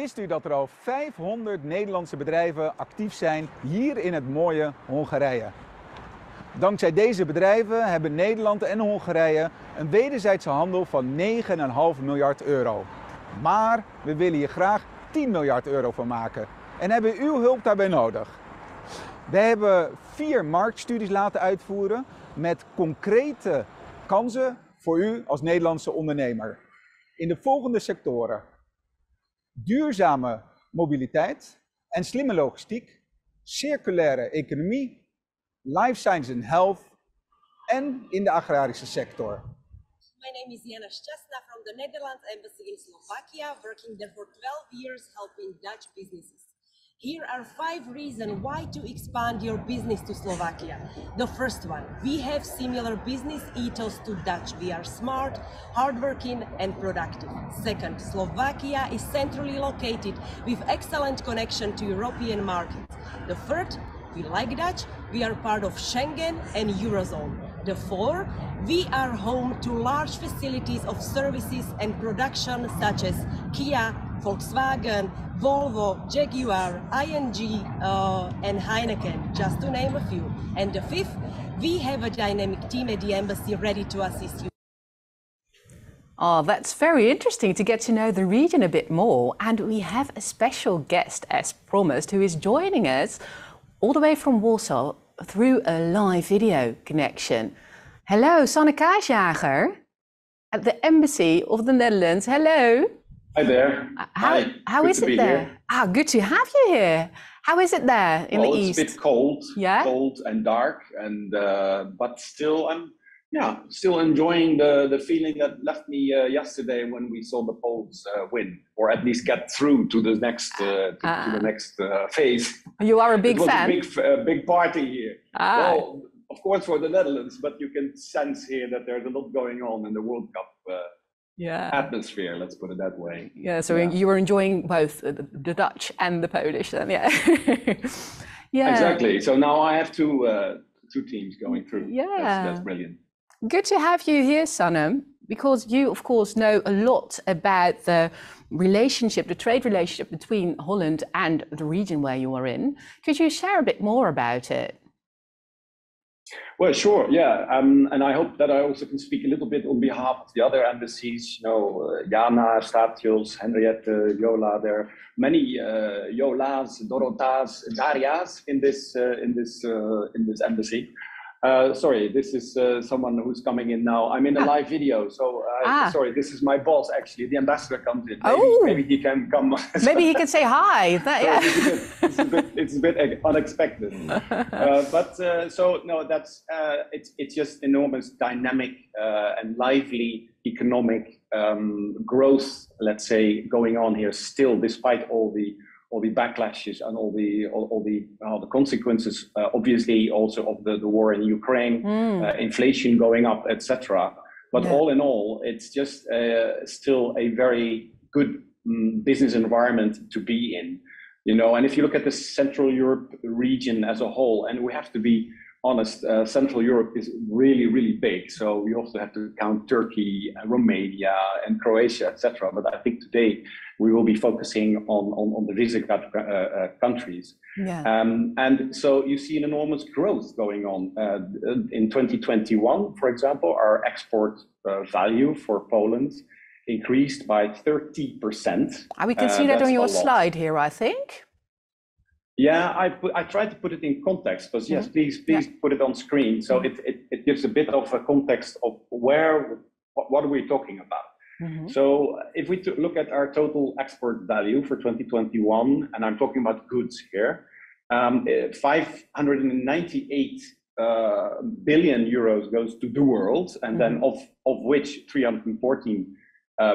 Wist u dat er al 500 Nederlandse bedrijven actief zijn hier in het mooie Hongarije? Dankzij deze bedrijven hebben Nederland en Hongarije een wederzijdse handel van 9,5 miljard euro. Maar we willen hier graag 10 miljard euro van maken en hebben uw hulp daarbij nodig. We hebben 4 marktstudies laten uitvoeren met concrete kansen voor u als Nederlandse ondernemer. In de volgende sectoren: duurzame mobiliteit en slimme logistiek, circulaire economie, life science and health en in de agrarische sector. My name is Jana Szczesna from the Nederlandse Ambassade in Slovakia, working there for 12 years helping Dutch businesses. Here are 5 reasons why to expand your business to Slovakia. The first one, we have similar business ethos to Dutch. We are smart, hardworking and productive. Second, Slovakia is centrally located with excellent connection to European markets. The third, we like Dutch, we are part of Schengen and Eurozone. The fourth, we are home to large facilities of services and production such as Kia, Volkswagen, Volvo, Jaguar, ING and Heineken, just to name a few. And the fifth, we have a dynamic team at the embassy ready to assist you. Oh, that's very interesting to get to know the region a bit more. And we have a special guest, as promised, who is joining us all the way from Warsaw through a live video connection. Hello, Sanne Kaasjager at the Embassy of the Netherlands. Hello. Hi there. How is it there? Here. Ah, good to have you here. How is it there in the east? It's a bit cold, yeah? Cold and dark, and but still, I'm still enjoying the feeling that left me yesterday when we saw the Poles win, or at least get through to the next to the next phase. You are a big fan. It was a big party here. Well, of course for the Netherlands, but you can sense here that there's a lot going on in the World Cup. Atmosphere, let's put it that way. Yeah, so you were enjoying both the Dutch and the Polish then, yeah. Yeah. Exactly. So now I have two teams going through. Yeah. That's brilliant. Good to have you here, Sanne, because you, of course, know a lot about the relationship, the trade relationship between Holland and the region where you are in. Could you share a bit more about it? Well, sure, yeah, and I hope that I also can speak a little bit on behalf of the other embassies. You know, Jana, Statios, Henriette, Yola. There are many Yolas, Dorotas, Darias in this embassy. Sorry, this is someone who's coming in now. I'm in a live video, so sorry, this is my boss actually. The ambassador comes in. Maybe he can come. Maybe he can say hi. It's a bit unexpected. So no, that's it's just enormous dynamic and lively economic growth, let's say, going on here still, despite all the backlashes and all the consequences, obviously also of the war in Ukraine, inflation going up, etc. But all in all, it's just still a very good business environment to be in, you know. And if you look at the Central Europe region as a whole, and we have to be honest, Central Europe is really, really big. So we also have to count Turkey, Romania, and Croatia, etc. But I think today we will be focusing on the Visegrad countries. Yeah. And so you see an enormous growth going on. In 2021, for example, our export value for Poland increased by 30%. We can see that on your slide here, I think. Yeah, I tried to put it in context, but yes, please put it on screen. So it gives a bit of a context of what are we talking about. So if we look at our total export value for 2021, and I'm talking about goods here, 598 billion euros goes to the world, and then of which 314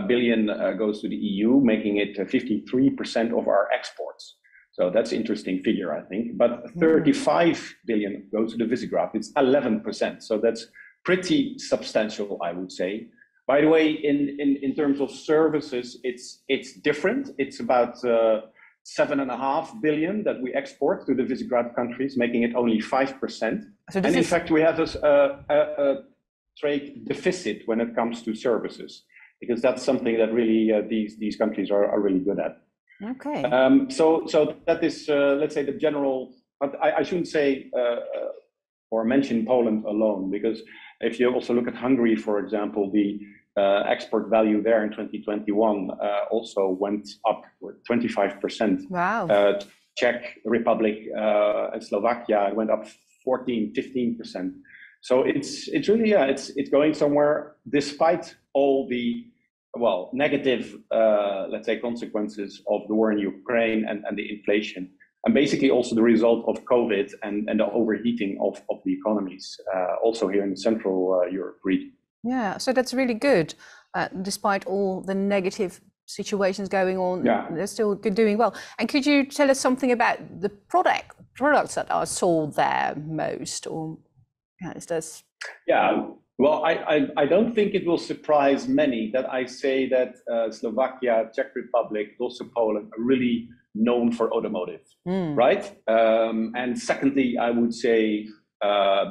billion goes to the EU, making it 53% of our exports. So that's an interesting figure, I think. But 35 billion goes to the Visegrad. It's 11%. So that's pretty substantial, I would say. By the way, in terms of services, it's different. It's about 7.5 billion that we export to the Visegrad countries, making it only 5%. So and in fact, we have a trade deficit when it comes to services, because that's something that really these countries are really good at. Okay. So that is, let's say, the general. But I shouldn't say or mention Poland alone, because if you also look at Hungary, for example, the export value there in 2021 also went up 25%. Wow. Czech Republic and Slovakia went up 15%. So it's really, it's going somewhere despite all the negative, let's say, consequences of the war in Ukraine and the inflation, and basically also the result of COVID and the overheating of the economies, also here in the Central Europe region. Yeah, so that's really good. Despite all the negative situations going on, they're still doing well. And could you tell us something about the products that are sold there most, or is this? Yeah. Well, I don't think it will surprise many that I say that Slovakia, Czech Republic, also Poland are really known for automotive, right? And secondly, I would say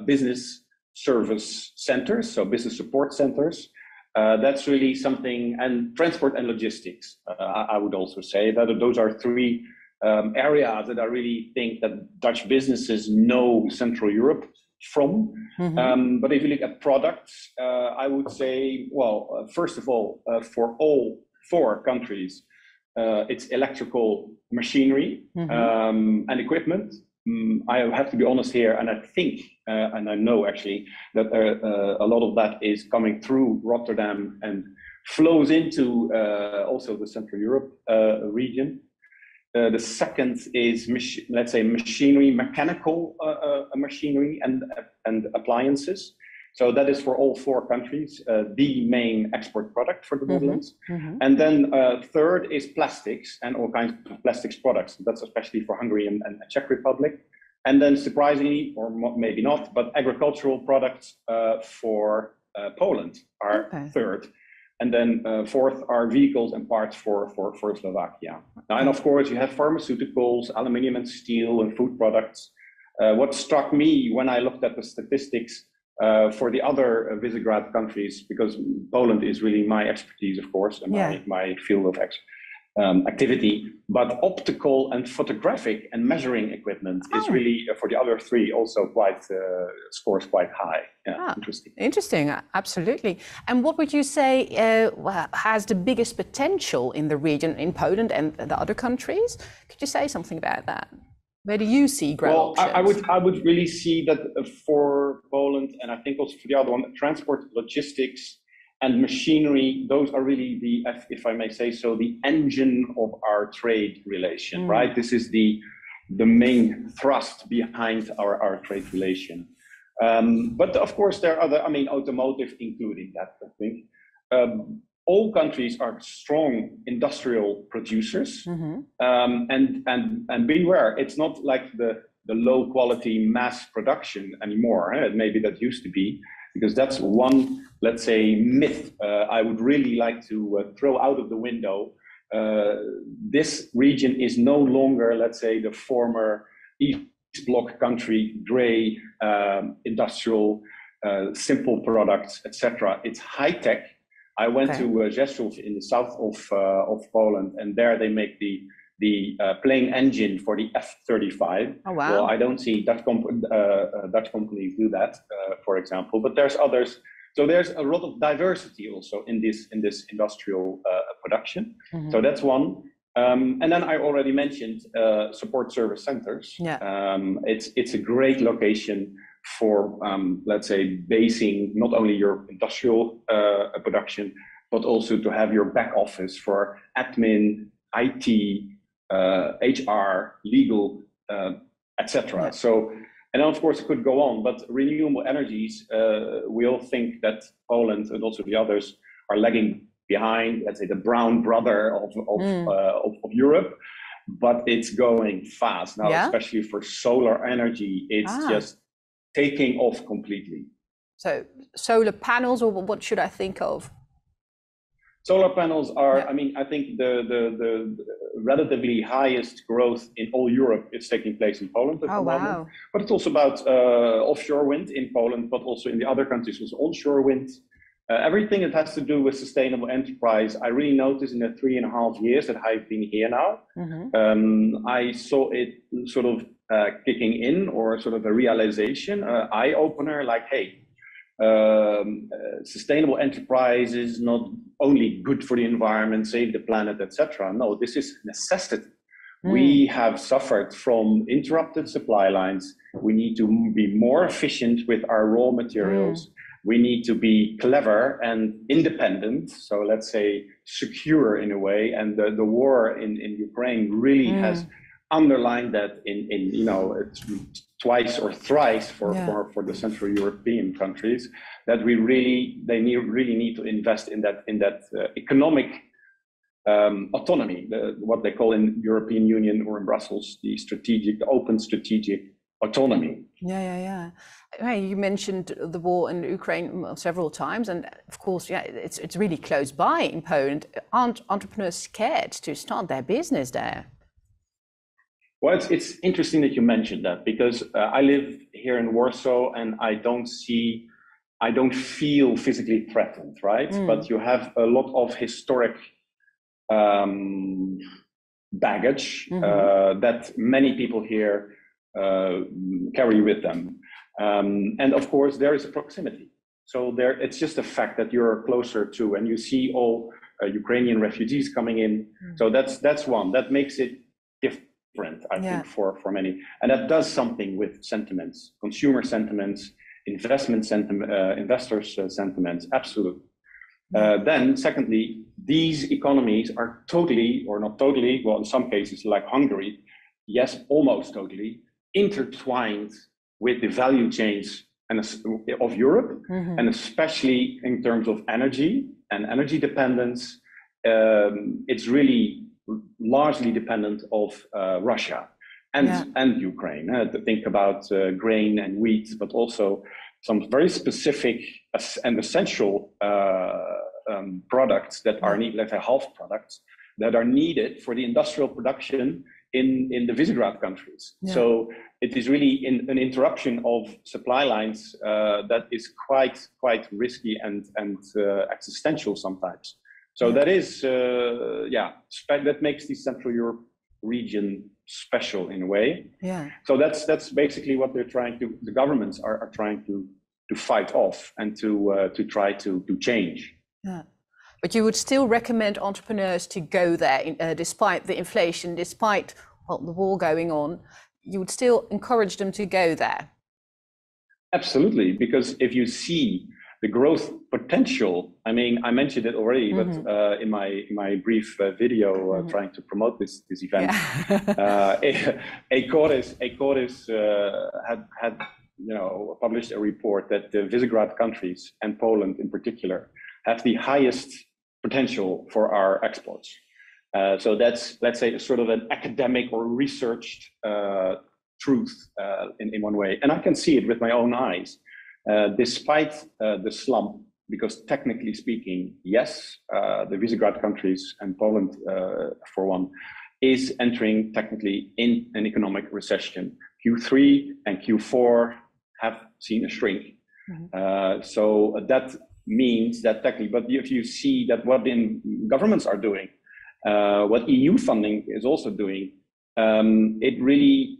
business service centers, so business support centers. That's really something, and transport and logistics. I would also say that those are three areas that I really think that Dutch businesses know Central Europe from. But if you look at products, I would say, well, first of all, for all four countries, it's electrical machinery and equipment. I have to be honest here, and I think, and I know actually, that a lot of that is coming through Rotterdam and flows into also the Central Europe region. The second is, let's say, machinery, mechanical machinery and appliances. So that is for all four countries, the main export product for the Netherlands. And then third is plastics and all kinds of plastics products. That's especially for Hungary and Czech Republic. And then surprisingly, or maybe not, but agricultural products for Poland are third. And then fourth are vehicles and parts for Slovakia. Now, and of course, you have pharmaceuticals, aluminium and steel, and food products. What struck me when I looked at the statistics for the other Visegrad countries, because Poland is really my expertise, of course, and my field of activity, but optical and photographic and measuring equipment is really, for the other three, also quite, scores quite high. Yeah, Interesting, absolutely. And what would you say has the biggest potential in the region, in Poland and the other countries? Could you say something about that? Where do you see growth options? I would really see that for Poland, and I think also for the other one, transport, logistics, and machinery. Those are really the, if I may say so, the engine of our trade relation, right? This is the main thrust behind our trade relation. But of course, there are other, I mean, automotive including that, I think. All countries are strong industrial producers, and beware, it's not like the low quality mass production anymore. Maybe that used to be, because that's one, let's say, myth I would really like to throw out of the window. This region is no longer, let's say, the former East Bloc country, gray, industrial, simple products, etc. It's high tech. I went to Rzeszów in the south of Poland, and there they make the plane engine for the F-35. Oh, wow. Well, I don't see Dutch companies do that, for example, but there's others. So there's a lot of diversity also in this industrial production. So that's one. And then I already mentioned support service centers. It's a great location for, let's say, basing not only your industrial production, but also to have your back office for admin, IT, HR, legal, etc. So, and then of course it could go on, but renewable energies, we all think that Poland and also the others are lagging behind, let's say, the brown brother of Europe, but it's going fast now, especially for solar energy. It's just taking off completely. So solar panels, or what should I think of? Solar panels are, I mean, I think the relatively highest growth in all Europe is taking place in Poland at the moment. But it's also about offshore wind in Poland, but also in the other countries, also onshore wind. Everything that has to do with sustainable enterprise, I really noticed in the 3.5 years that I've been here now. I saw it sort of kicking in, or sort of a realization, eye opener, like, hey, sustainable enterprise is not only good for the environment, save the planet, etc. No, this is necessity. We have suffered from interrupted supply lines. We need to be more efficient with our raw materials. We need to be clever and independent. So let's say secure in a way. And the war in Ukraine really has underlined that in twice or thrice for the Central European countries, that we really need to invest in that economic autonomy, what they call in European Union or in Brussels, the open strategic autonomy. You mentioned the war in Ukraine several times, and of course, it's really close by in Poland. Aren't entrepreneurs scared to start their business there? Well, it's interesting that you mentioned that, because I live here in Warsaw and I don't feel physically threatened, right? But you have a lot of historic baggage that many people here carry with them. And of course, there is a proximity. So it's just a fact that you're closer to, and you see all Ukrainian refugees coming in. So that's one that makes it different, I think, for many. And that does something with sentiments, consumer sentiments, investors' sentiments, absolutely. Then secondly, these economies are totally, or not totally, well, in some cases like Hungary, yes, almost totally, intertwined with the value chains of Europe, and especially in terms of energy and energy dependence. It's really largely dependent of Russia and Ukraine. To think about grain and wheat, but also some very specific and essential products that are needed, let's say half products, that are needed for the industrial production in the Visegrad countries. So it is really an interruption of supply lines that is quite risky and existential sometimes. So that is, that makes the Central Europe region special in a way. So that's basically what the governments are trying to fight off and to try to change. But you would still recommend entrepreneurs to go there, despite the inflation, despite the war going on. You would still encourage them to go there. Absolutely, because if you see the growth potential, I mean, I mentioned it already, but in my brief video trying to promote this event, Acodis had published a report that the Visegrad countries and Poland in particular have the highest potential for our exports. So that's, let's say, sort of an academic or researched truth in one way. And I can see it with my own eyes. Despite the slump, because technically speaking, yes, the Visegrad countries and Poland, for one, is entering technically in an economic recession. Q3 and Q4 have seen a shrink. So that means that technically, but if you see that what the governments are doing, what EU funding is also doing, it really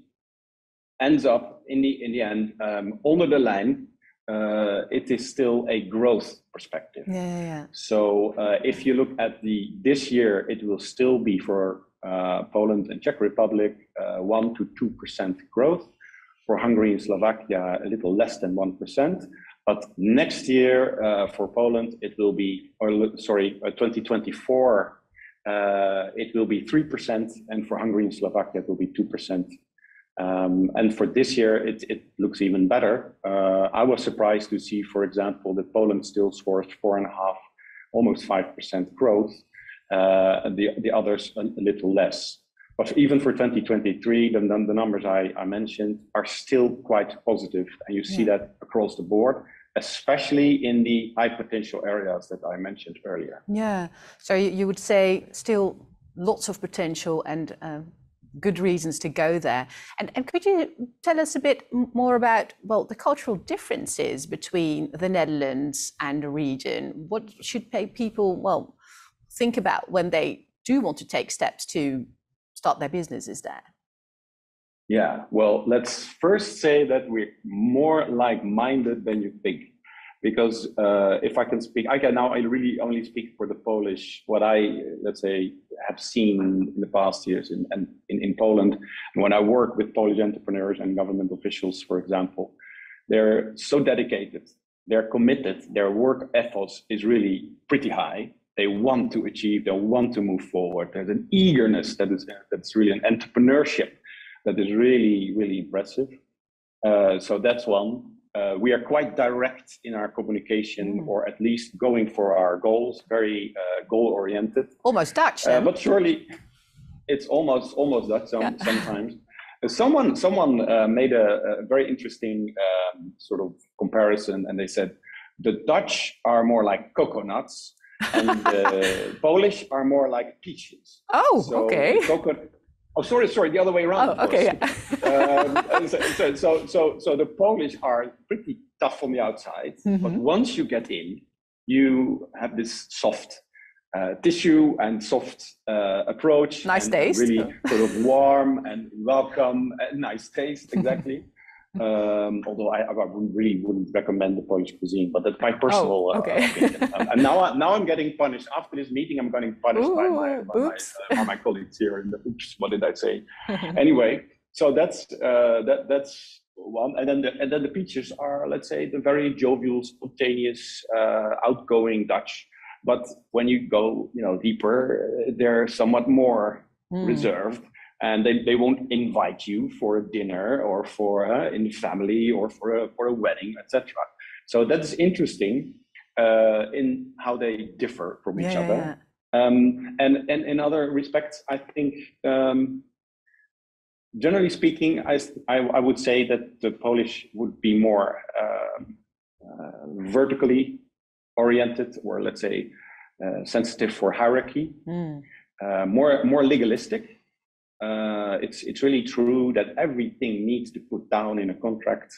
ends up in the end under the line. It is still a growth perspective. So if you look at this year, it will still be for Poland and Czech Republic 1 to 2% growth. For Hungary and Slovakia, a little less than 1%. But next year for Poland, it will be, 2024, it will be 3%, and for Hungary and Slovakia, it will be 2%. And for this year, it looks even better. I was surprised to see, for example, that Poland still scores 4.5%, almost 5% growth. The others a little less. But even for 2023, the numbers I mentioned are still quite positive, and you see that across the board, especially in the high potential areas that I mentioned earlier. So you would say still lots of potential and good reasons to go there. And could you tell us a bit more about, well, the cultural differences between the Netherlands and the region? What should people, well, think about when they do want to take steps to start their businesses there? Yeah, well, let's first say that we're more like-minded than you think. Because if I can speak, I really only speak for the Polish, what I, let's say, have seen in the past years in Poland. And when I work with Polish entrepreneurs and government officials, for example, they're so dedicated, they're committed, their work ethos is really pretty high. They want to achieve, they want to move forward. There's an eagerness that's really an entrepreneurship that is really, really impressive. So that's one. We are quite direct in our communication, or at least going for our goals, very goal-oriented. Almost Dutch, then. But surely it's almost Dutch sometimes. Someone made a very interesting sort of comparison, and they said the Dutch are more like coconuts, and the Polish are more like peaches. Oh, so okay. Oh, sorry, the other way around. Oh, okay. So the Polish are pretty tough on the outside, but once you get in, you have this soft tissue and soft approach. Nice taste. Really sort of warm and welcome, nice taste, exactly. Although I really wouldn't recommend the Polish cuisine, but that's my personal opinion. And now I'm getting punished. After this meeting, I'm getting punished by my colleagues here. Oops, what did I say? Anyway, so that's one. And then the peaches are, let's say, the very jovial, spontaneous, outgoing Dutch. But when you go, deeper, they're somewhat more reserved. And they won't invite you for a dinner or for in family or for a wedding, etc. So that's interesting in how they differ from each other. And in other respects, I think generally speaking, I would say that the Polish would be more vertically oriented, or let's say sensitive for hierarchy, more legalistic. It's really true that everything needs to put down in a contract.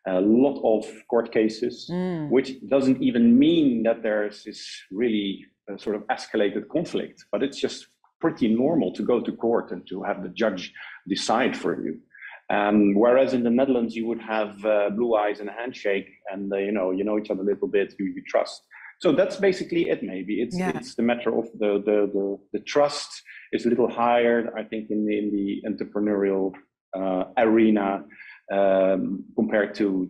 A lot of court cases, which doesn't even mean that there's this really sort of escalated conflict, but it's just pretty normal to go to court and to have the judge decide for you. Whereas in the Netherlands, you would have blue eyes and a handshake, and you know each other a little bit, you trust. So that's basically it. Maybe it's the matter of the trust is a little higher, I think, in the entrepreneurial arena compared to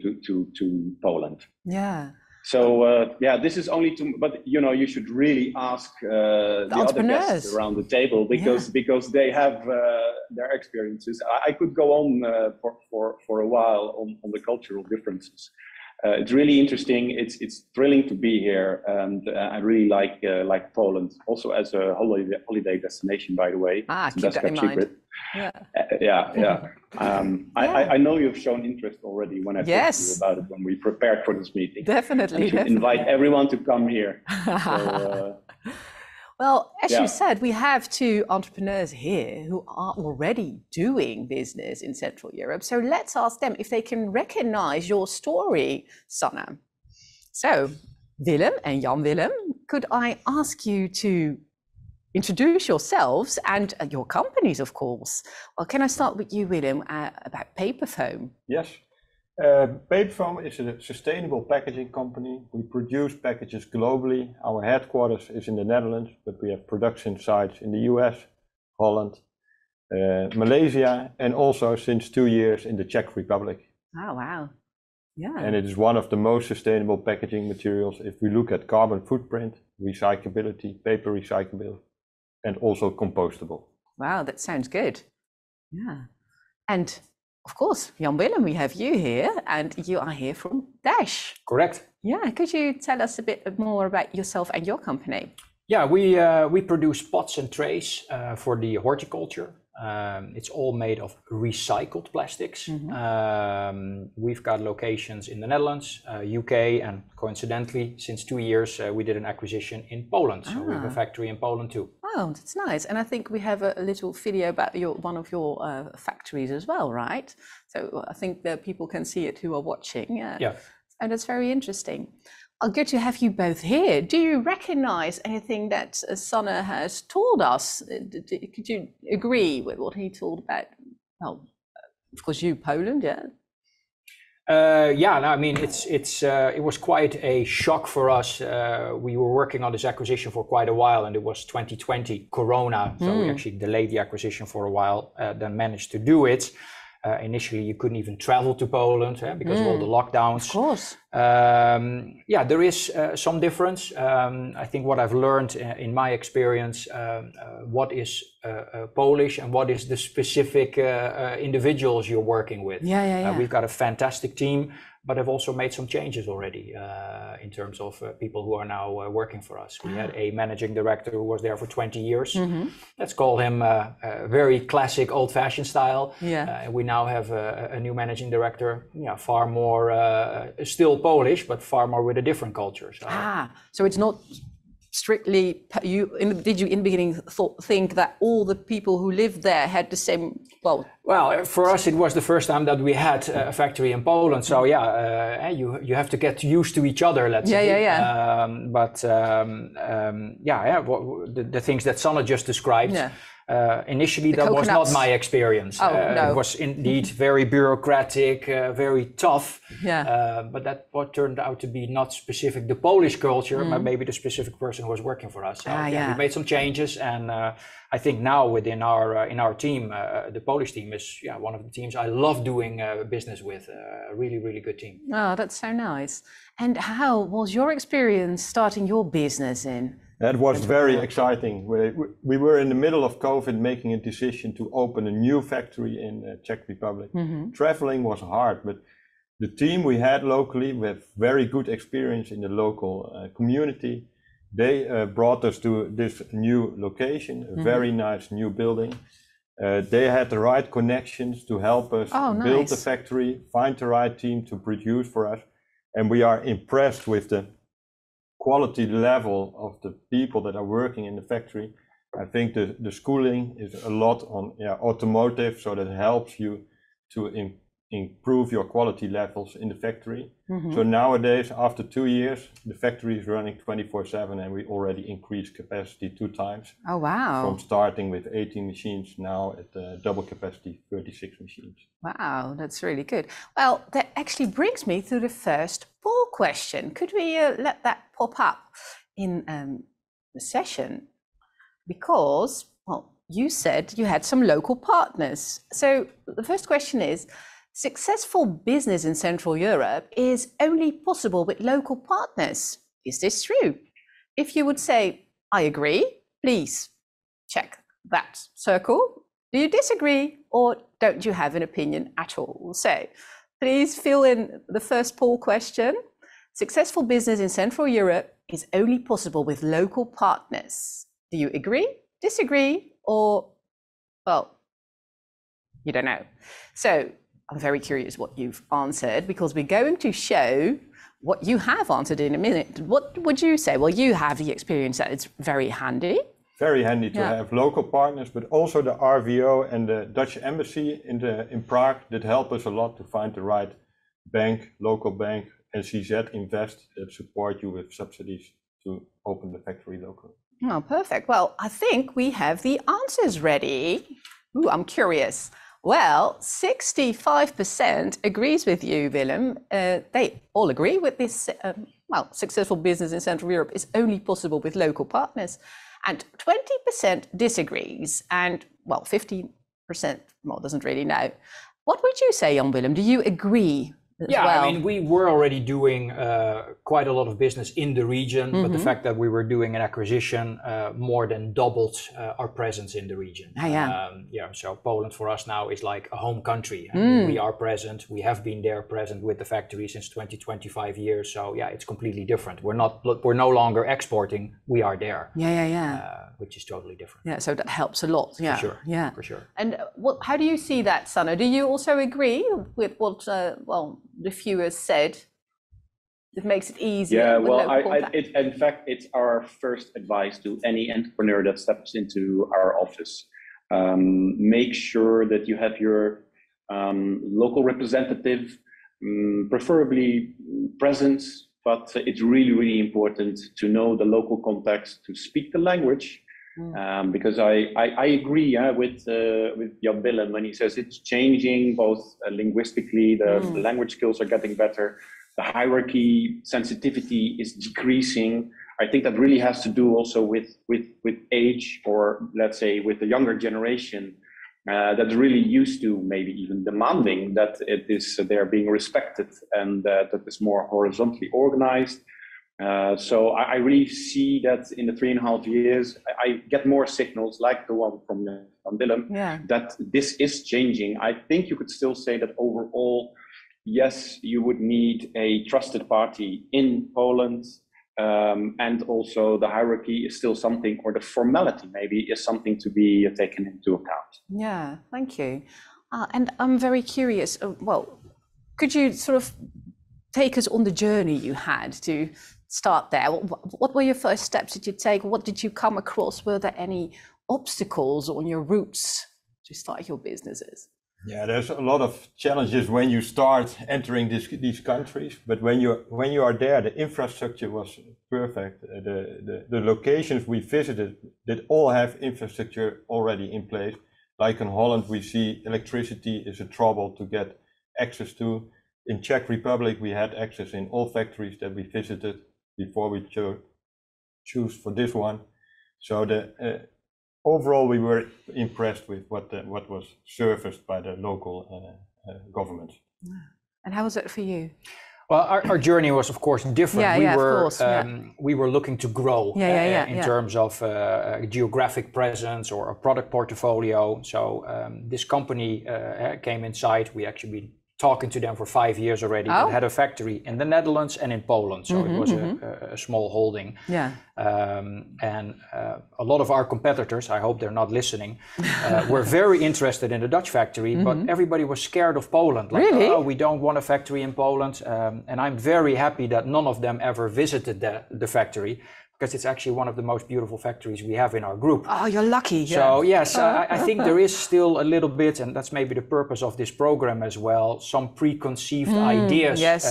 Poland. Yeah. So this is only but you should really ask the other guests around the table because they have their experiences. I could go on for a while on the cultural differences. It's really interesting. It's thrilling to be here, and I really like Poland also as a holiday destination. By the way, keep that in mind. I know you've shown interest already when I talked to you about it when we prepared for this meeting. Definitely. Invite everyone to come here. Well, as you said, we have two entrepreneurs here who are already doing business in Central Europe. So let's ask them if they can recognize your story, Sanne. So, Willem and Jan-Willem, could I ask you to introduce yourselves and your companies, of course? Well, can I start with you, Willem, about Paperfoam? Yes. Paperfoam is a sustainable packaging company. We produce packages globally. Our headquarters is in the Netherlands, but we have production sites in the US, Holland, Malaysia, and also since 2 years in the Czech Republic. Oh, wow. Yeah. And it is one of the most sustainable packaging materials if we look at carbon footprint, recyclability, paper recyclability, and also compostable. Wow, that sounds good. Yeah. And of course, Jan-Willem, we have you here, and you are here from Desch. Correct. Yeah, could you tell us a bit more about yourself and your company? Yeah, we produce pots and trays for the horticulture. It's all made of recycled plastics. We've got locations in the Netherlands, UK, and coincidentally, since 2 years, we did an acquisition in Poland. So we have a factory in Poland too. Wow, that's nice. And I think we have a little video about one of your factories as well, right? So I think that people can see it who are watching. Yeah. And it's very interesting. Good to have you both here. Do you recognize anything that Sanne has told us? Could you agree with what he told about? Well, of course, you, Poland, yeah. Yeah, no, I mean, it was quite a shock for us. We were working on this acquisition for quite a while, and it was 2020 Corona, so we actually delayed the acquisition for a while, then managed to do it. Initially, you couldn't even travel to Poland because of all the lockdowns. Of course. Yeah, there is some difference. I think what I've learned in my experience, what is Polish and what is the specific individuals you're working with. We've got a fantastic team, but I've also made some changes already in terms of people who are now working for us. We had a managing director who was there for 20 years. Let's call him very classic old-fashioned style. We now have a new managing director, far more still Polish, but far more with a different culture. So it's not strictly did you in the beginning think that all the people who lived there had the same? Well, for us it was the first time that we had a factory in Poland, so you have to get used to each other, let's say. The things that Sanne just described, initially that was not my experience. It was indeed very bureaucratic, very tough, but that what turned out to be not specific the Polish culture, but maybe the specific person who was working for us. So we made some changes, and I think now within our team, the Polish team is one of the teams I love doing business with. A really, really good team. Oh, that's so nice. And how was your experience starting your business in? That was very exciting. We were in the middle of COVID making a decision to open a new factory in the Czech Republic. Traveling was hard, but the team we had locally with very good experience in the local community, they brought us to this new location, a very nice new building. They had the right connections to help us build the factory, find the right team to produce for us. And we are impressed with the quality level of the people that are working in the factory. I think the schooling is a lot on automotive, so that helps you to improve your quality levels in the factory. So nowadays, after 2 years, the factory is running 24/7, and we already increased capacity 2 times. Oh, wow. From starting with 18 machines, now at double capacity, 36 machines. Wow, that's really good. Well, that actually brings me to the first poll question. Could we let that pop up in the session? Because, well, you said you had some local partners. So the first question is, successful business in Central Europe is only possible with local partners. Is this true? If you would say, I agree, please check that circle. Do you disagree, or don't you have an opinion at all? So please fill in the first poll question. Successful business in Central Europe is only possible with local partners. Do you agree, disagree, or, well, you don't know? So I'm very curious what you've answered, because we're going to show what you have answered in a minute. What would you say? Well, you have the experience that it's very handy. Very handy to have local partners, but also the RVO and the Dutch embassy in Prague that help us a lot to find the right bank, local bank, and CZ Invest that support you with subsidies to open the factory locally. Oh, perfect. Well, I think we have the answers ready. Ooh, I'm curious. Well, 65% agrees with you, Willem. They all agree with this. Successful business in Central Europe is only possible with local partners. And 20% disagrees. And, well, 15% doesn't really know. What would you say, Jan Willem? Do you agree? I mean, we were already doing quite a lot of business in the region, but the fact that we were doing an acquisition more than doubled our presence in the region. So Poland for us now is like a home country. We are present. We have been there present with the factory since 25 years. So it's completely different. We're no longer exporting. We are there. Which is totally different. Yeah, so that helps a lot. Yeah, for sure. For sure. And how do you see that, Sanne? Do you also agree with what the viewers said? It makes it easier. Yeah, with well, local contact. in fact, it's our first advice to any entrepreneur that steps into our office. Make sure that you have your local representative, preferably present, but it's really, really important to know the local context, to speak the language. Because I agree with Jan Willem when he says it's changing both linguistically, the language skills are getting better, the hierarchy sensitivity is decreasing. I think that really has to do also with age, or let's say with the younger generation that's really used to maybe even demanding that it is they're being respected and that is more horizontally organized. So I really see that in the 3.5 years, I get more signals like the one from Willem that this is changing. I think you could still say that overall, yes, you would need a trusted party in Poland, and also the hierarchy is still something, or the formality maybe is something to be taken into account. Yeah, thank you. And I'm very curious, well, could you sort of take us on the journey you had to start there? What were your first steps that you take? What did you come across? Were there any obstacles on your routes to start your businesses? Yeah, there's a lot of challenges when you start entering these countries, but when you are there, the infrastructure was perfect. The locations we visited did all have infrastructure already in place. Like in Holland, we see electricity is a trouble to get access to. In Czech Republic, we had access in all factories that we visited before we choose for this one. So overall, we were impressed with what was serviced by the local government. And how was it for you? Well, our journey was, of course, different. We were looking to grow in terms of geographic presence or a product portfolio. So this company came inside. We actually been talking to them for 5 years already. It had a factory in the Netherlands and in Poland, so it was a small holding. And a lot of our competitors, I hope they're not listening, were very interested in the Dutch factory, but everybody was scared of Poland. Like, really? Oh, we don't want a factory in Poland. And I'm very happy that none of them ever visited the factory, because it's actually one of the most beautiful factories we have in our group. Oh, you're lucky. So yes, I think there is still a little bit, and that's maybe the purpose of this program as well, some preconceived ideas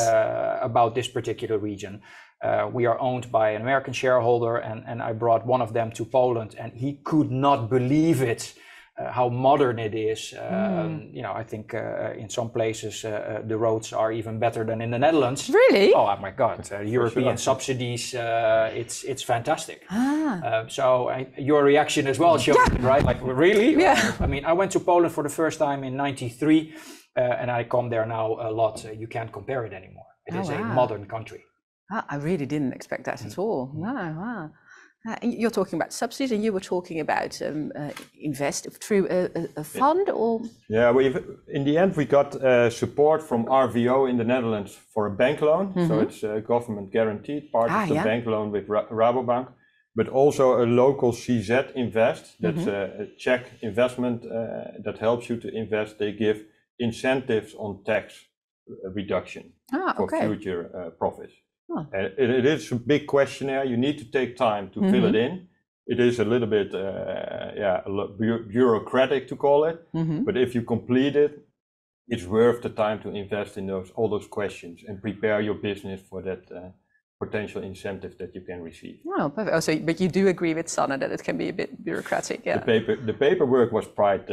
about this particular region. We are owned by an American shareholder, and I brought one of them to Poland, and he could not believe it. How modern it is. You know, I think in some places the roads are even better than in the Netherlands. Really? Oh my God! European subsidies, it's fantastic. So your reaction as well, showed right? Like really? Yeah. I mean, I went to Poland for the first time in '93, and I come there now a lot. You can't compare it anymore. It is a modern country. I really didn't expect that at all. No, wow. You're talking about subsidies, and you were talking about invest through a fund, or? Yeah, in the end we got support from RVO in the Netherlands for a bank loan. So it's a government guaranteed part of the bank loan with Rabobank, but also a local CZ Invest. That's a Czech investment that helps you to invest. They give incentives on tax reduction for future profits. It is a big questionnaire. You need to take time to fill it in. It is a little bit bureaucratic to call it, but if you complete it, it's worth the time to invest in all those questions and prepare your business for that potential incentive that you can receive. Oh, perfect. Oh, so, but you do agree with Sanne that it can be a bit bureaucratic, The paperwork was quite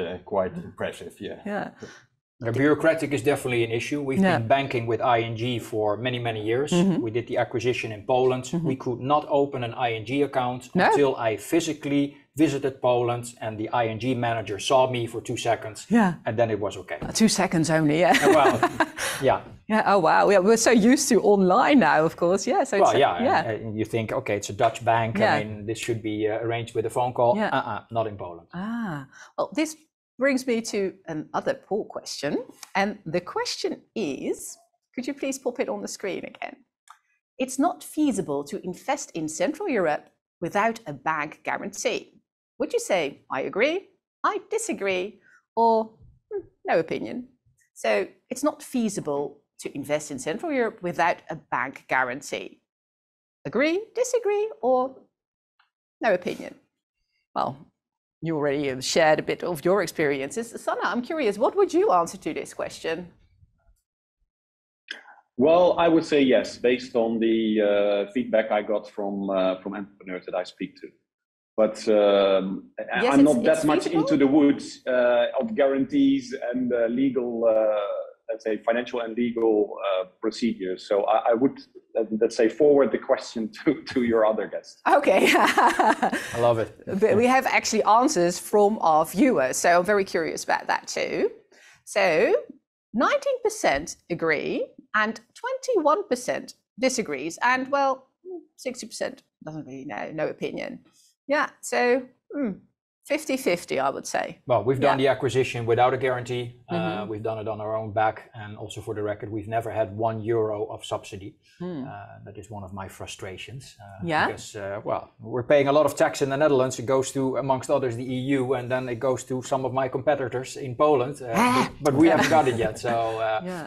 impressive, Bureaucratic is definitely an issue. We've been banking with ING for many, many years. We did the acquisition in Poland. We could not open an ING account until I physically visited Poland, and the ING manager saw me for 2 seconds, and then it was okay. 2 seconds only, Well, oh wow, we're so used to online now, of course, So and you think, okay, it's a Dutch bank. I mean, this should be arranged with a phone call. Not in Poland. Well, this brings me to another poll question. And the question is, could you please pop it on the screen again? It's not feasible to invest in Central Europe without a bank guarantee. Would you say, I agree, I disagree, or no opinion? So it's not feasible to invest in Central Europe without a bank guarantee. Agree, disagree, or no opinion? Well, you already shared a bit of your experiences. Sanne, I'm curious, what would you answer to this question? Well, I would say yes, based on the feedback I got from entrepreneurs that I speak to. But Yes, I'm not that it's much feasible? into the woods of guarantees and legal, let's say, financial and legal procedures. So I would, let's say, forward the question to your other guest. Okay. I love it. But we have actually answers from our viewers, so I'm very curious about that too. So 19% agree and 21% disagrees, and well, 60% doesn't really know, no opinion. Yeah, so 50-50, I would say. Well, we've done the acquisition without a guarantee. Mm-hmm. We've done it on our own back, and also for the record, we've never had €1 of subsidy. That is one of my frustrations. Because, well, we're paying a lot of tax in the Netherlands. It goes to, amongst others, the EU, and then it goes to some of my competitors in Poland. But we haven't got it yet. So,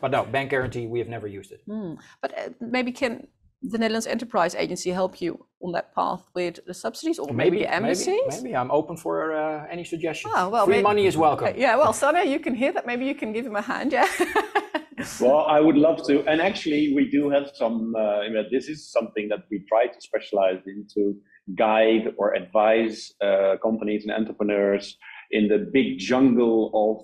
but no, bank guarantee, we have never used it. But maybe can the Netherlands Enterprise Agency help you on that path with the subsidies, or maybe the embassies? Maybe I'm open for any suggestions. Oh, well, free money is welcome. Yeah, well, Sanne, you can hear that. Maybe you can give him a hand, yeah? Well, I would love to. And actually, we do have some, this is something that we try to specialize in, to guide or advise companies and entrepreneurs in the big jungle of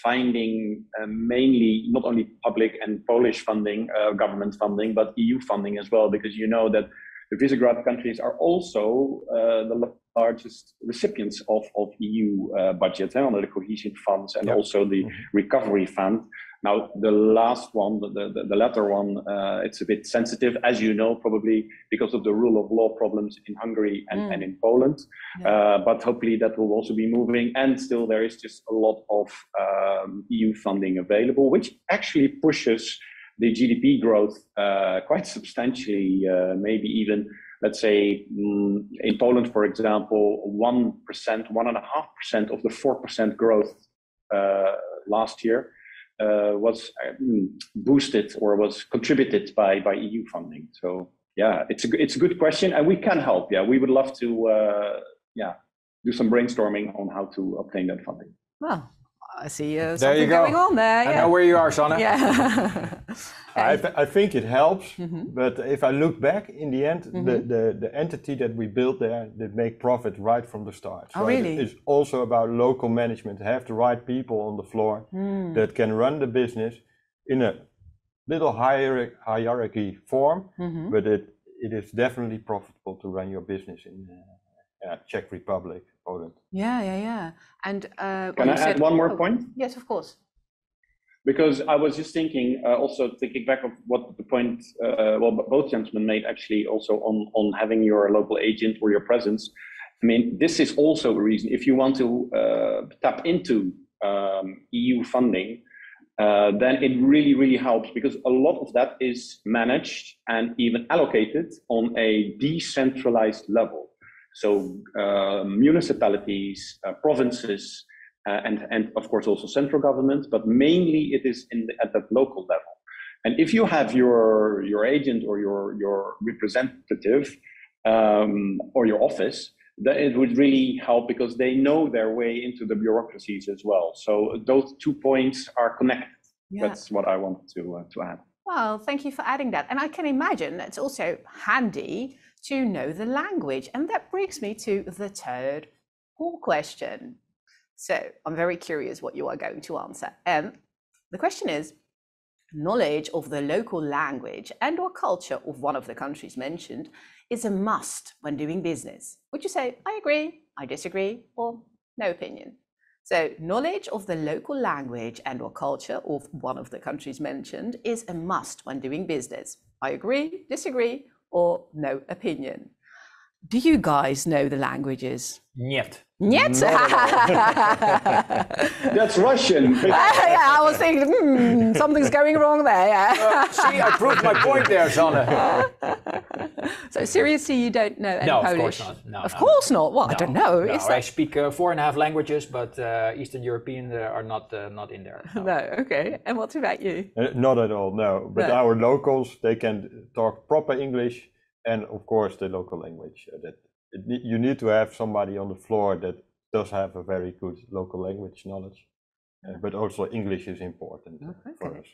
finding mainly not only public and Polish funding, government funding, but EU funding as well, because you know that the Visegrad countries are also the largest recipients of EU budgets under the cohesion funds and also the recovery fund. Now, the last one, the latter one, it's a bit sensitive, as you know, probably because of the rule of law problems in Hungary and in Poland. But hopefully that will also be moving. And still there is just a lot of EU funding available, which actually pushes the GDP growth quite substantially, maybe even, let's say, in Poland, for example, 1%, 1.5% of the 4% growth last year was boosted or was contributed by EU funding. So yeah, it's a good question, and we can help. Yeah, we would love to do some brainstorming on how to obtain that funding. Well, I see something going on there. I know where you are, Sanne. Yeah. I think it helps, but if I look back, in the end, the entity that we built there did make profit right from the start. So really? It's also about local management, have the right people on the floor that can run the business in a little hierarchy form, but it is definitely profitable to run your business in Czech Republic, Poland. Yeah. And can I add one more point? Yes, of course. Because I was just thinking, also thinking back of what the point, both gentlemen made actually also on having your local agent or your presence. I mean, this is also a reason if you want to tap into EU funding, then it really, really helps, because a lot of that is managed and even allocated on a decentralized level. So municipalities, provinces, and of course also central government, but mainly it is at that local level. And if you have your agent or your representative or your office, then it would really help, because they know their way into the bureaucracies as well. So those 2 points are connected. Yeah. That's what I wanted to add. Well, thank you for adding that. And I can imagine it's also handy to know the language. And that brings me to the third question. So I'm very curious what you are going to answer. And the question is, knowledge of the local language and or culture of one of the countries mentioned is a must when doing business. Would you say, I agree, I disagree, or no opinion? So knowledge of the local language and or culture of one of the countries mentioned is a must when doing business. I agree, disagree, or no opinion. Do you guys know the languages? Niet. Niet? That's Russian. Yeah, I was thinking, something's going wrong there. Yeah. See, I proved my point there, Sanne. So seriously, you don't know any No, Polish? of course not. No, of course not. Well, I don't know. No, Is that... I speak 4.5 languages, but Eastern European are not in there. No. No, okay. And what about you? Not at all, no. But No. our locals, they can talk proper English and of course the local language. You need to have somebody on the floor that does have a very good local language knowledge. But also English is important for us.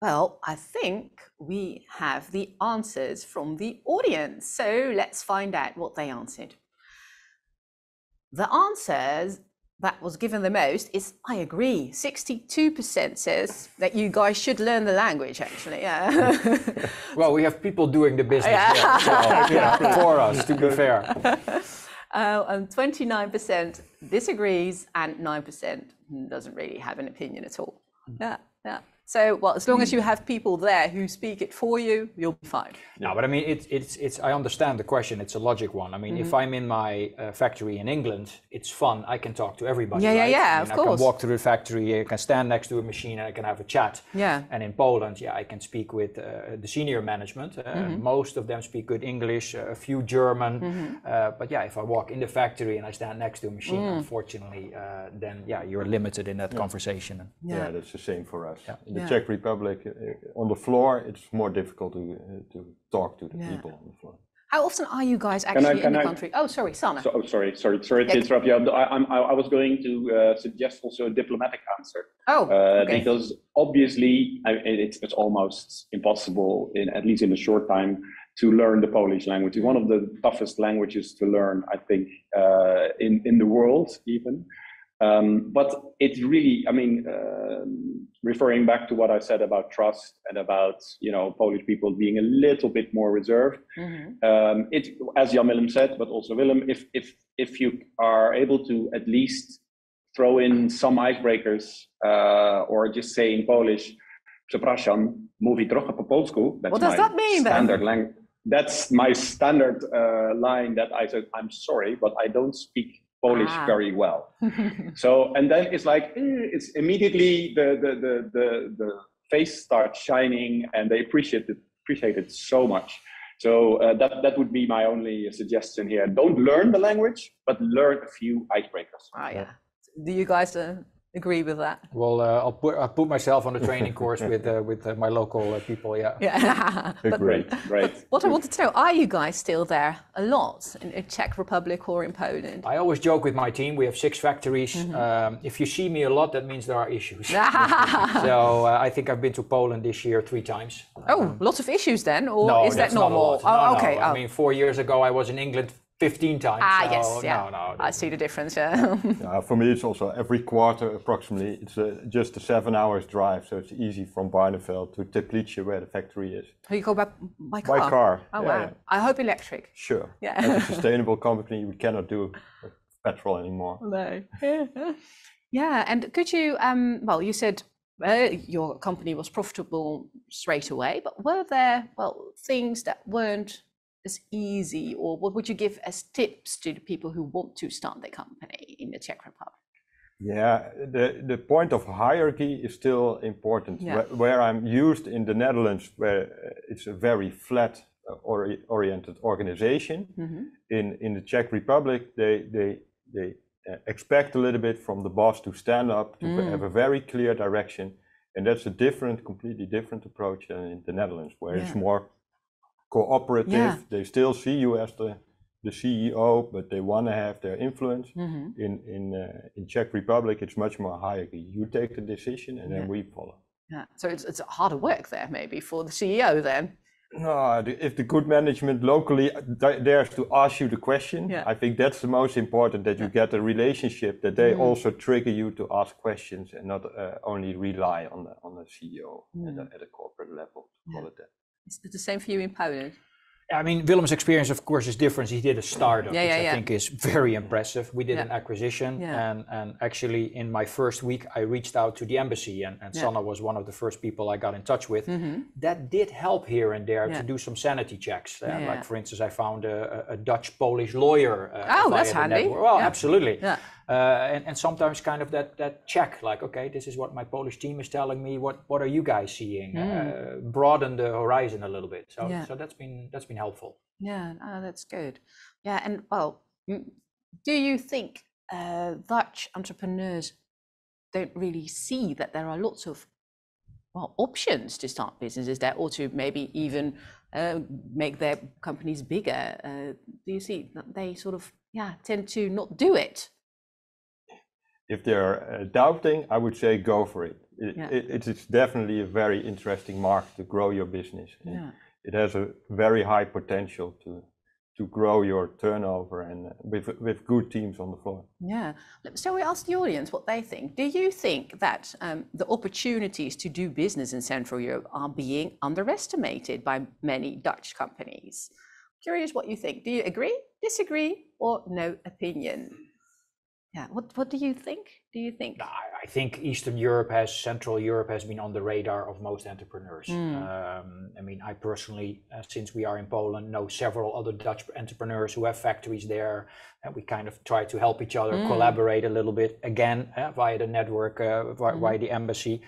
Well, I think we have the answers from the audience. So let's find out what they answered. The answers that was given the most is I agree. 62% says that you guys should learn the language, actually. Yeah. Well, we have people doing the business there, so, for us, to be fair. And 29% disagrees and 9% doesn't really have an opinion at all. Yeah. So, well, as long as you have people there who speak it for you, you'll be fine. No, but I mean, it's. I understand the question. It's a logic one. I mean, if I'm in my factory in England, it's fun. I can talk to everybody. Yeah, right? yeah, of course. I can walk through the factory. I can stand next to a machine and I can have a chat. Yeah. And in Poland, I can speak with the senior management. Most of them speak good English, a few German. But if I walk in the factory and I stand next to a machine, unfortunately, then you're limited in that conversation. Yeah, that's the same for us. Yeah. In the Czech Republic, on the floor, it's more difficult to talk to the people on the floor. How often are you guys actually in the country? Oh, sorry, Sanne. Sorry to interrupt you. I was going to suggest also a diplomatic answer. Okay. Because obviously it's almost impossible, at least in a short time, to learn the Polish language. It's one of the toughest languages to learn, I think, in the world even. But it's really, referring back to what I said about trust and about Polish people being a little bit more reserved. It, as Jan Willem said, but also Willem, if you are able to at least throw in some icebreakers or just say in Polish, "Przepraszam, mówi trochę po polsku." What does that mean standard language. That's my standard line that I said, "I'm sorry, but I don't speak Polish very well." So, and then it's like, it's immediately the face starts shining and they appreciate it so much. So that would be my only suggestion here. Don't learn the language, but learn a few icebreakers. Do you guys agree with that? Well, I'll put myself on the training course with my local people. Yeah. Great. What I wanted to know, are you guys still there a lot in Czech Republic or in Poland? I always joke with my team. We have 6 factories. If you see me a lot, that means there are issues. So I think I've been to Poland this year 3 times. Lots of issues then, or no, is that normal? No, okay. I mean, 4 years ago I was in England 15 times. Yes, yeah. No, I see the difference. Yeah. For me, it's also every quarter approximately. It's just a 7 hours drive, so it's easy from Barneveld to Teplice, where the factory is. You go by car? By car. Oh, wow. Yeah. I hope electric. Sure. Yeah. As a sustainable company, we cannot do petrol anymore. No. Yeah, and could you, you said your company was profitable straight away, but were there, things that weren't as easy, or what would you give as tips to the people who want to start their company in the Czech Republic? Yeah, the point of hierarchy is still important. Yeah. Where I'm used in the Netherlands, where it's a very flat oriented organization, in the Czech Republic, they expect a little bit from the boss to stand up, to have a very clear direction, and that's a completely different approach than in the Netherlands, where it's more cooperative. Yeah. They still see you as the CEO, but they want to have their influence. In Czech Republic, it's much more hierarchy. You take the decision, and then we follow. Yeah. So it's harder work there, maybe for the CEO then. No, if the good management locally dares to ask you the question, I think that's the most important. That you get a relationship, that they also trigger you to ask questions and not only rely on the CEO at a corporate level. Call it that. Is it the same for you in Poland? I mean, Willem's experience, of course, is different. He did a startup, which I think is very impressive. We did an acquisition, and actually in my first week, I reached out to the embassy, and Sanne was one of the first people I got in touch with. That did help here and there to do some sanity checks. Like, for instance, I found a Dutch-Polish lawyer. That's handy. Well, absolutely. And sometimes kind of that check, like, okay, this is what my Polish team is telling me. What are you guys seeing? Broaden the horizon a little bit. So that's been helpful. Yeah, that's good. Yeah, and well, do you think Dutch entrepreneurs don't really see that there are lots of options to start businesses there, or to maybe even make their companies bigger? Do you see that they sort of tend to not do it? If they're doubting, I would say go for it. It's definitely a very interesting market to grow your business. It has a very high potential to grow your turnover, and with good teams on the floor. Yeah. So we asked the audience what they think. Do you think that the opportunities to do business in Central Europe are being underestimated by many Dutch companies? Curious what you think. Do you agree, disagree, or no opinion? Yeah. What do you think? I think Eastern Europe Central Europe has been on the radar of most entrepreneurs. I mean, I personally, since we are in Poland, know several other Dutch entrepreneurs who have factories there, and we kind of try to help each other, collaborate a little bit, again, via the network, via the embassy.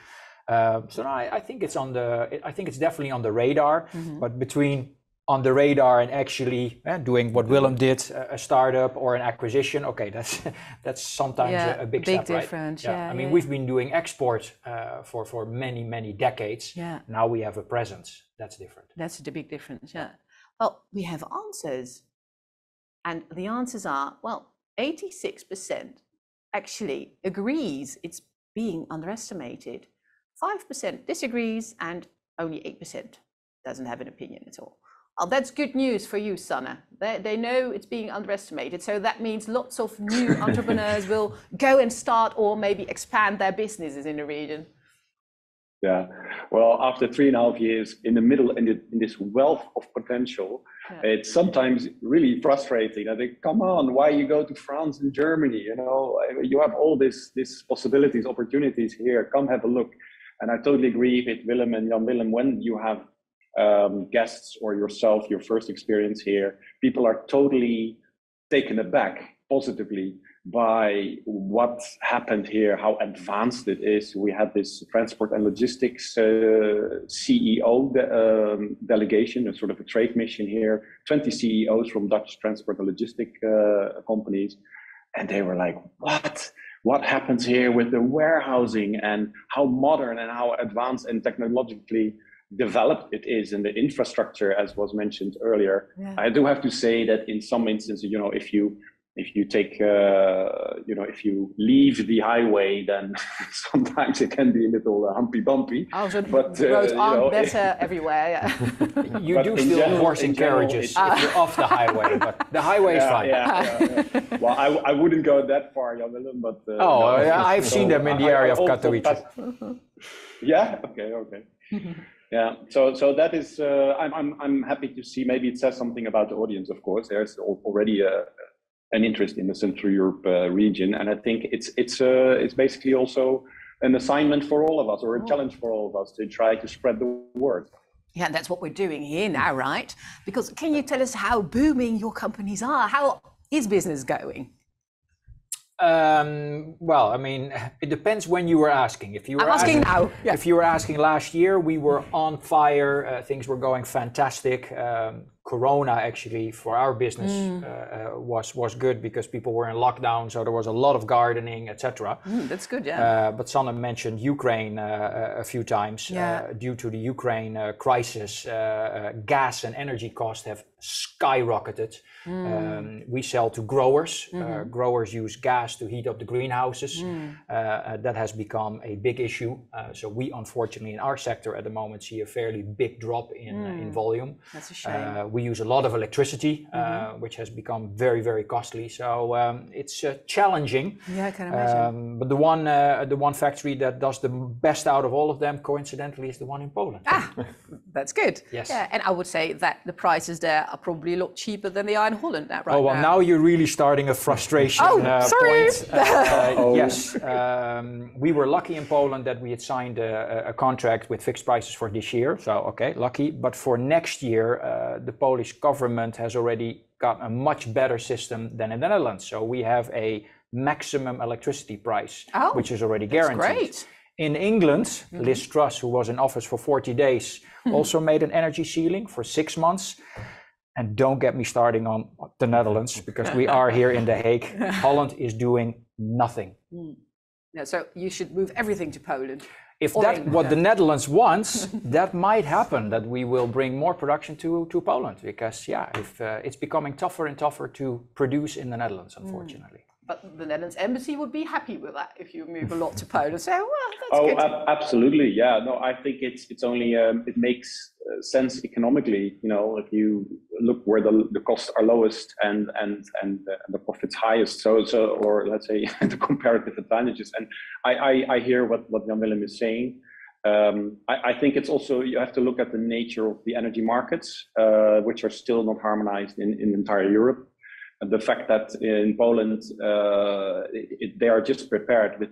So no, I think it's definitely on the radar, but between on the radar and actually doing what Willem did, a startup or an acquisition, okay, that's sometimes a big step, difference, right? I mean, we've been doing export for many decades. Now we have a presence. That's different. That's the big difference, Well, we have answers, and the answers are, 86% actually agrees it's being underestimated, 5% disagrees, and only 8% doesn't have an opinion at all. Oh, that's good news for you, Sanne. They know it's being underestimated. So that means lots of new entrepreneurs will go and start or maybe expand their businesses in the region. Yeah, well, after 3.5 years in the middle, in this wealth of potential, it's sometimes really frustrating. I think, come on, why you go to France and Germany? You know, you have all these possibilities, opportunities here. Come have a look. And I totally agree with Willem and Jan Willem. When you have guests or yourself, your first experience here, people are totally taken aback positively by what happened here, how advanced it is. We had this transport and logistics CEO delegation, a sort of a trade mission here, 20 CEOs from Dutch transport and logistic companies. And they were like, what happens here with the warehousing, and how modern and how advanced and technologically developed it is, in the infrastructure, as was mentioned earlier. I do have to say that in some instances, you know, if you take, if you leave the highway, then sometimes it can be a little humpy bumpy. So the roads aren't better everywhere. You do still have horse and carriages if you're off the highway, but the highway is fine. Well, I wouldn't go that far, Jan Willem, but I've seen them in the area of Katowice. Yeah. Okay. Yeah, so that is, I'm happy to see. Maybe it says something about the audience. Of course, there's already an interest in the Central Europe region, and I think it's basically also an assignment for all of us, or a challenge for all of us, to try to spread the word. Yeah, and that's what we're doing here now, right? Because can you tell us how booming your companies are? How is business going? Well, I mean, it depends when you were asking. If you were asking now, if you were asking last year, we were on fire. Things were going fantastic. Corona actually for our business was good because people were in lockdown, so there was a lot of gardening, etc. That's good, But Sanne mentioned Ukraine a few times. Due to the Ukraine crisis, gas and energy costs have skyrocketed. We sell to growers. Growers use gas to heat up the greenhouses. That has become a big issue. So we, unfortunately, in our sector at the moment see a fairly big drop in volume. That's a shame. We use a lot of electricity, which has become very, very costly. So it's challenging. Yeah, I can imagine. But the one factory that does the best out of all of them, coincidentally, is the one in Poland. That's good. Yes. Yeah, and I would say that the prices there are probably a lot cheaper than they are in Holland now, right? Oh, well, now you're really starting a frustration sorry. point. Yes. We were lucky in Poland that we had signed a contract with fixed prices for this year. So, okay, lucky. But for next year, the Polish government has already got a much better system than in the Netherlands. So we have a maximum electricity price, Oh, which is already that's guaranteed. great. In England, Liz Truss, who was in office for 40 days, also made an energy ceiling for 6 months. And don't get me starting on the Netherlands, because we are here in The Hague. Holland is doing nothing. Yeah, so you should move everything to Poland. If Or that's England. what the Netherlands wants, that might happen, that we will bring more production to Poland. Because, if it's becoming tougher and tougher to produce in the Netherlands, unfortunately. But the Netherlands embassy would be happy with that if you move a lot to Poland. So, well, that's good. Absolutely. Yeah. No, I think it's only it makes sense economically. You know, if you look where the costs are lowest and the profits highest. So or let's say the comparative advantages. And I hear what Jan Willem is saying. I think it's also, you have to look at the nature of the energy markets, which are still not harmonized in entire Europe. The fact that in Poland, they are just prepared with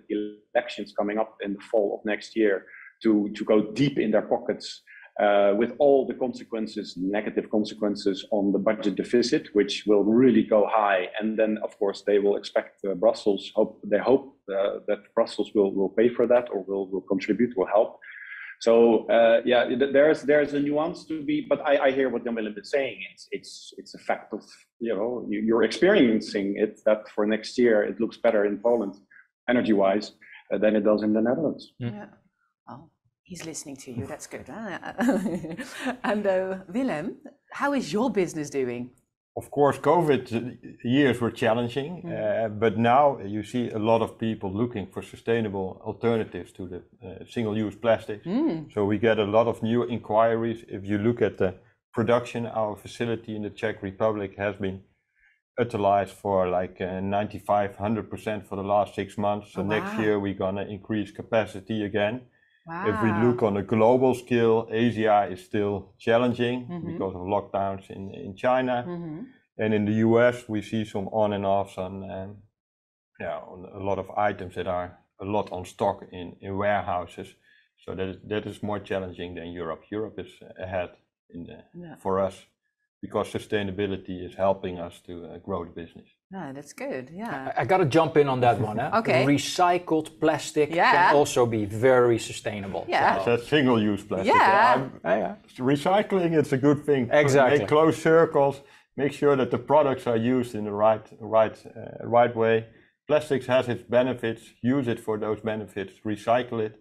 elections coming up in the fall of next year to go deep in their pockets with all the consequences, negative consequences on the budget deficit, which will really go high. And then, of course, they will expect Brussels, they hope that Brussels will pay for that or will contribute, will help. So there's a nuance to be, but I hear what Jan Willem is saying. It's a fact of, you're experiencing it, that for next year it looks better in Poland, energy-wise, than it does in the Netherlands. Yeah. Oh, he's listening to you. That's good. And Willem, how is your business doing? Of course, COVID years were challenging, but now you see a lot of people looking for sustainable alternatives to the single-use plastics. So we get a lot of new inquiries. If you look at the production, our facility in the Czech Republic has been utilized for like 95-100% for the last 6 months. So next year we're gonna increase capacity again. Wow. If we look on a global scale, Asia is still challenging because of lockdowns in China. And in the US, we see some on and offs on a lot of items that are a lot on stock in warehouses. So that is more challenging than Europe. Europe is ahead for us because sustainability is helping us to grow the business. No, that's good. Yeah. I got to jump in on that one. Okay. Recycled plastic can also be very sustainable. Yeah. So that's single-use plastic. Yeah. Recycling, it's a good thing. Exactly. Make closed circles. Make sure that the products are used in the right way. Plastics has its benefits. Use it for those benefits. Recycle it.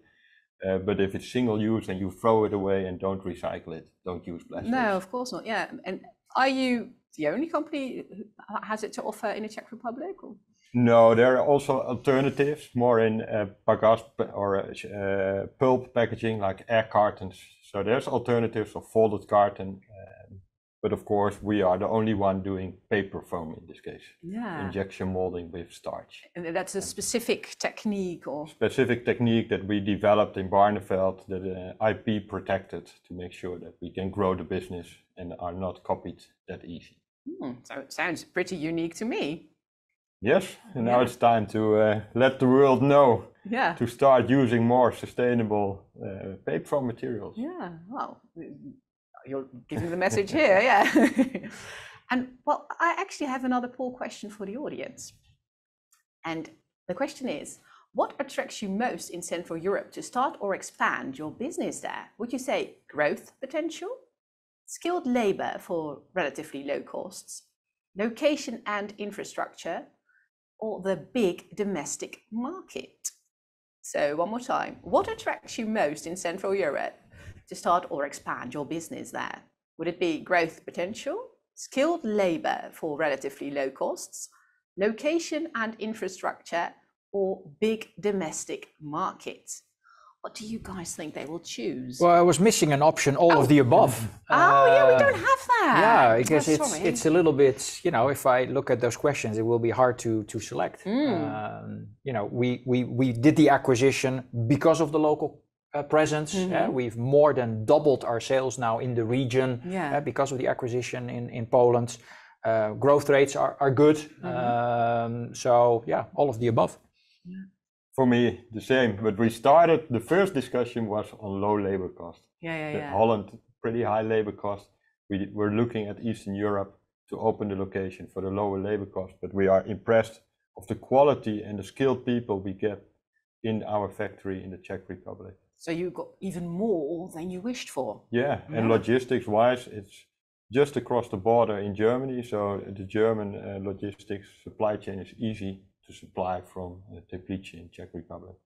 But if it's single-use and you throw it away and don't recycle it, don't use plastics. No, of course not. Yeah. And are you the only company who has it to offer in the Czech Republic? Or? No, there are also alternatives, more in bagasse or pulp packaging, like air cartons. So there's alternatives of folded carton, but of course we are the only one doing paper foam in this case. Yeah. Injection molding with starch. And that's a specific technique, or? Specific technique that we developed in Barneveld, that IP protected to make sure that we can grow the business and are not copied that easy. So it sounds pretty unique to me. Yes, and now it's time to let the world know to start using more sustainable paper foam materials. Yeah, well, you're giving the message here, yeah. And well, I actually have another poll question for the audience. And the question is, what attracts you most in Central Europe to start or expand your business there? Would you say growth potential, skilled labor for relatively low costs, location and infrastructure, or the big domestic market? So one more time, what attracts you most in Central Europe to start or expand your business there? Would it be growth potential, skilled labor for relatively low costs, location and infrastructure, or big domestic market? What do you guys think they will choose? Well, I was missing an option, all of the above. Yeah, we don't have that. Yeah, because it's a little bit, if I look at those questions, it will be hard to select. We did the acquisition because of the local presence. We've more than doubled our sales now in the region because of the acquisition in Poland. Growth rates are good. So yeah, all of the above. Yeah. For me, the same. But we started, the first discussion was on low labor cost. Holland, pretty high labor cost. We were looking at Eastern Europe to open the location for the lower labor cost. But we are impressed of the quality and the skilled people we get in our factory in the Czech Republic. So you got even more than you wished for. Yeah, and logistics wise, it's just across the border in Germany. So the German logistics supply chain is easy to supply from Teplice in Czech Republic,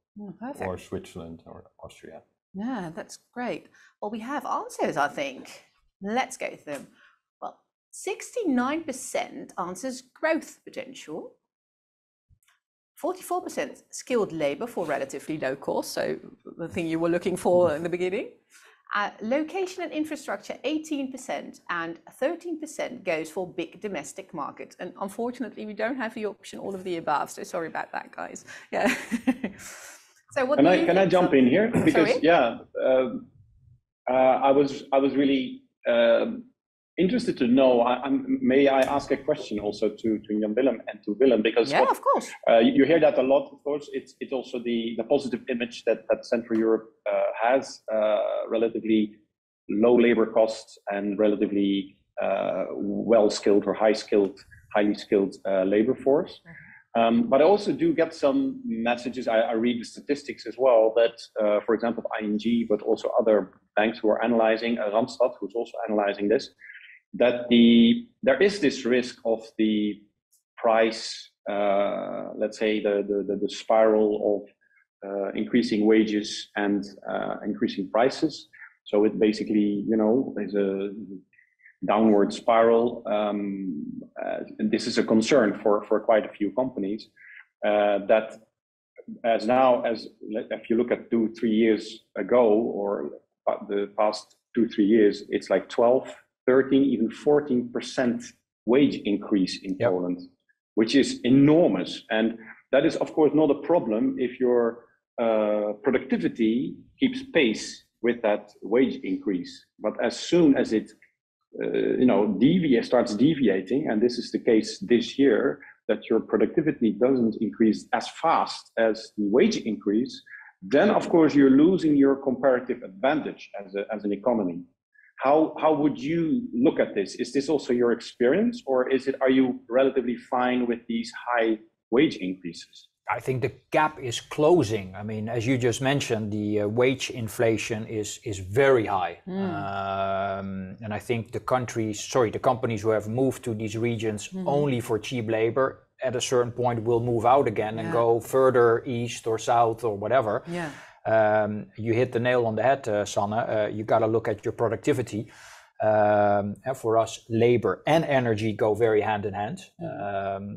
or Switzerland or Austria. Yeah, that's great. Well, we have answers, I think. Let's go through them. Well, 69% answers growth potential. 44% skilled labor for relatively low cost, so the thing you were looking for in the beginning. Location and infrastructure, 18%, and 13% goes for big domestic markets. And unfortunately, we don't have the option all of the above, so sorry about that, guys. Yeah. So what can I jump in here? Because I was really interested to know. May I ask a question also to Jan Willem and to Willem? Because of course. You hear that a lot. Of course, it's also the positive image that Central Europe has, relatively low labor costs and relatively well-skilled or highly skilled labor force. But I also do get some messages. I read the statistics as well that, for example, ING, but also other banks who are analyzing, Randstad, who's also analyzing this, that there is this risk of the price, let's say the spiral of increasing wages and increasing prices. So it basically, is a downward spiral, and this is a concern for quite a few companies. That if you look at 2-3 years ago, or the past 2-3 years, it's like 12, 13, even 14% wage increase in Poland, which is enormous. And that is, of course, not a problem if your productivity keeps pace with that wage increase. But as soon as it starts deviating, and this is the case this year, that your productivity doesn't increase as fast as the wage increase, then of course you're losing your comparative advantage as an economy. How would you look at this? Is this also your experience, or are you relatively fine with these high wage increases? I think the gap is closing. I mean, as you just mentioned, the wage inflation is very high. And I think the companies who have moved to these regions only for cheap labor, at a certain point will move out again and go further east or south or whatever. Yeah. You hit the nail on the head, Sanne. You got to look at your productivity. And for us, labor and energy go very hand in hand.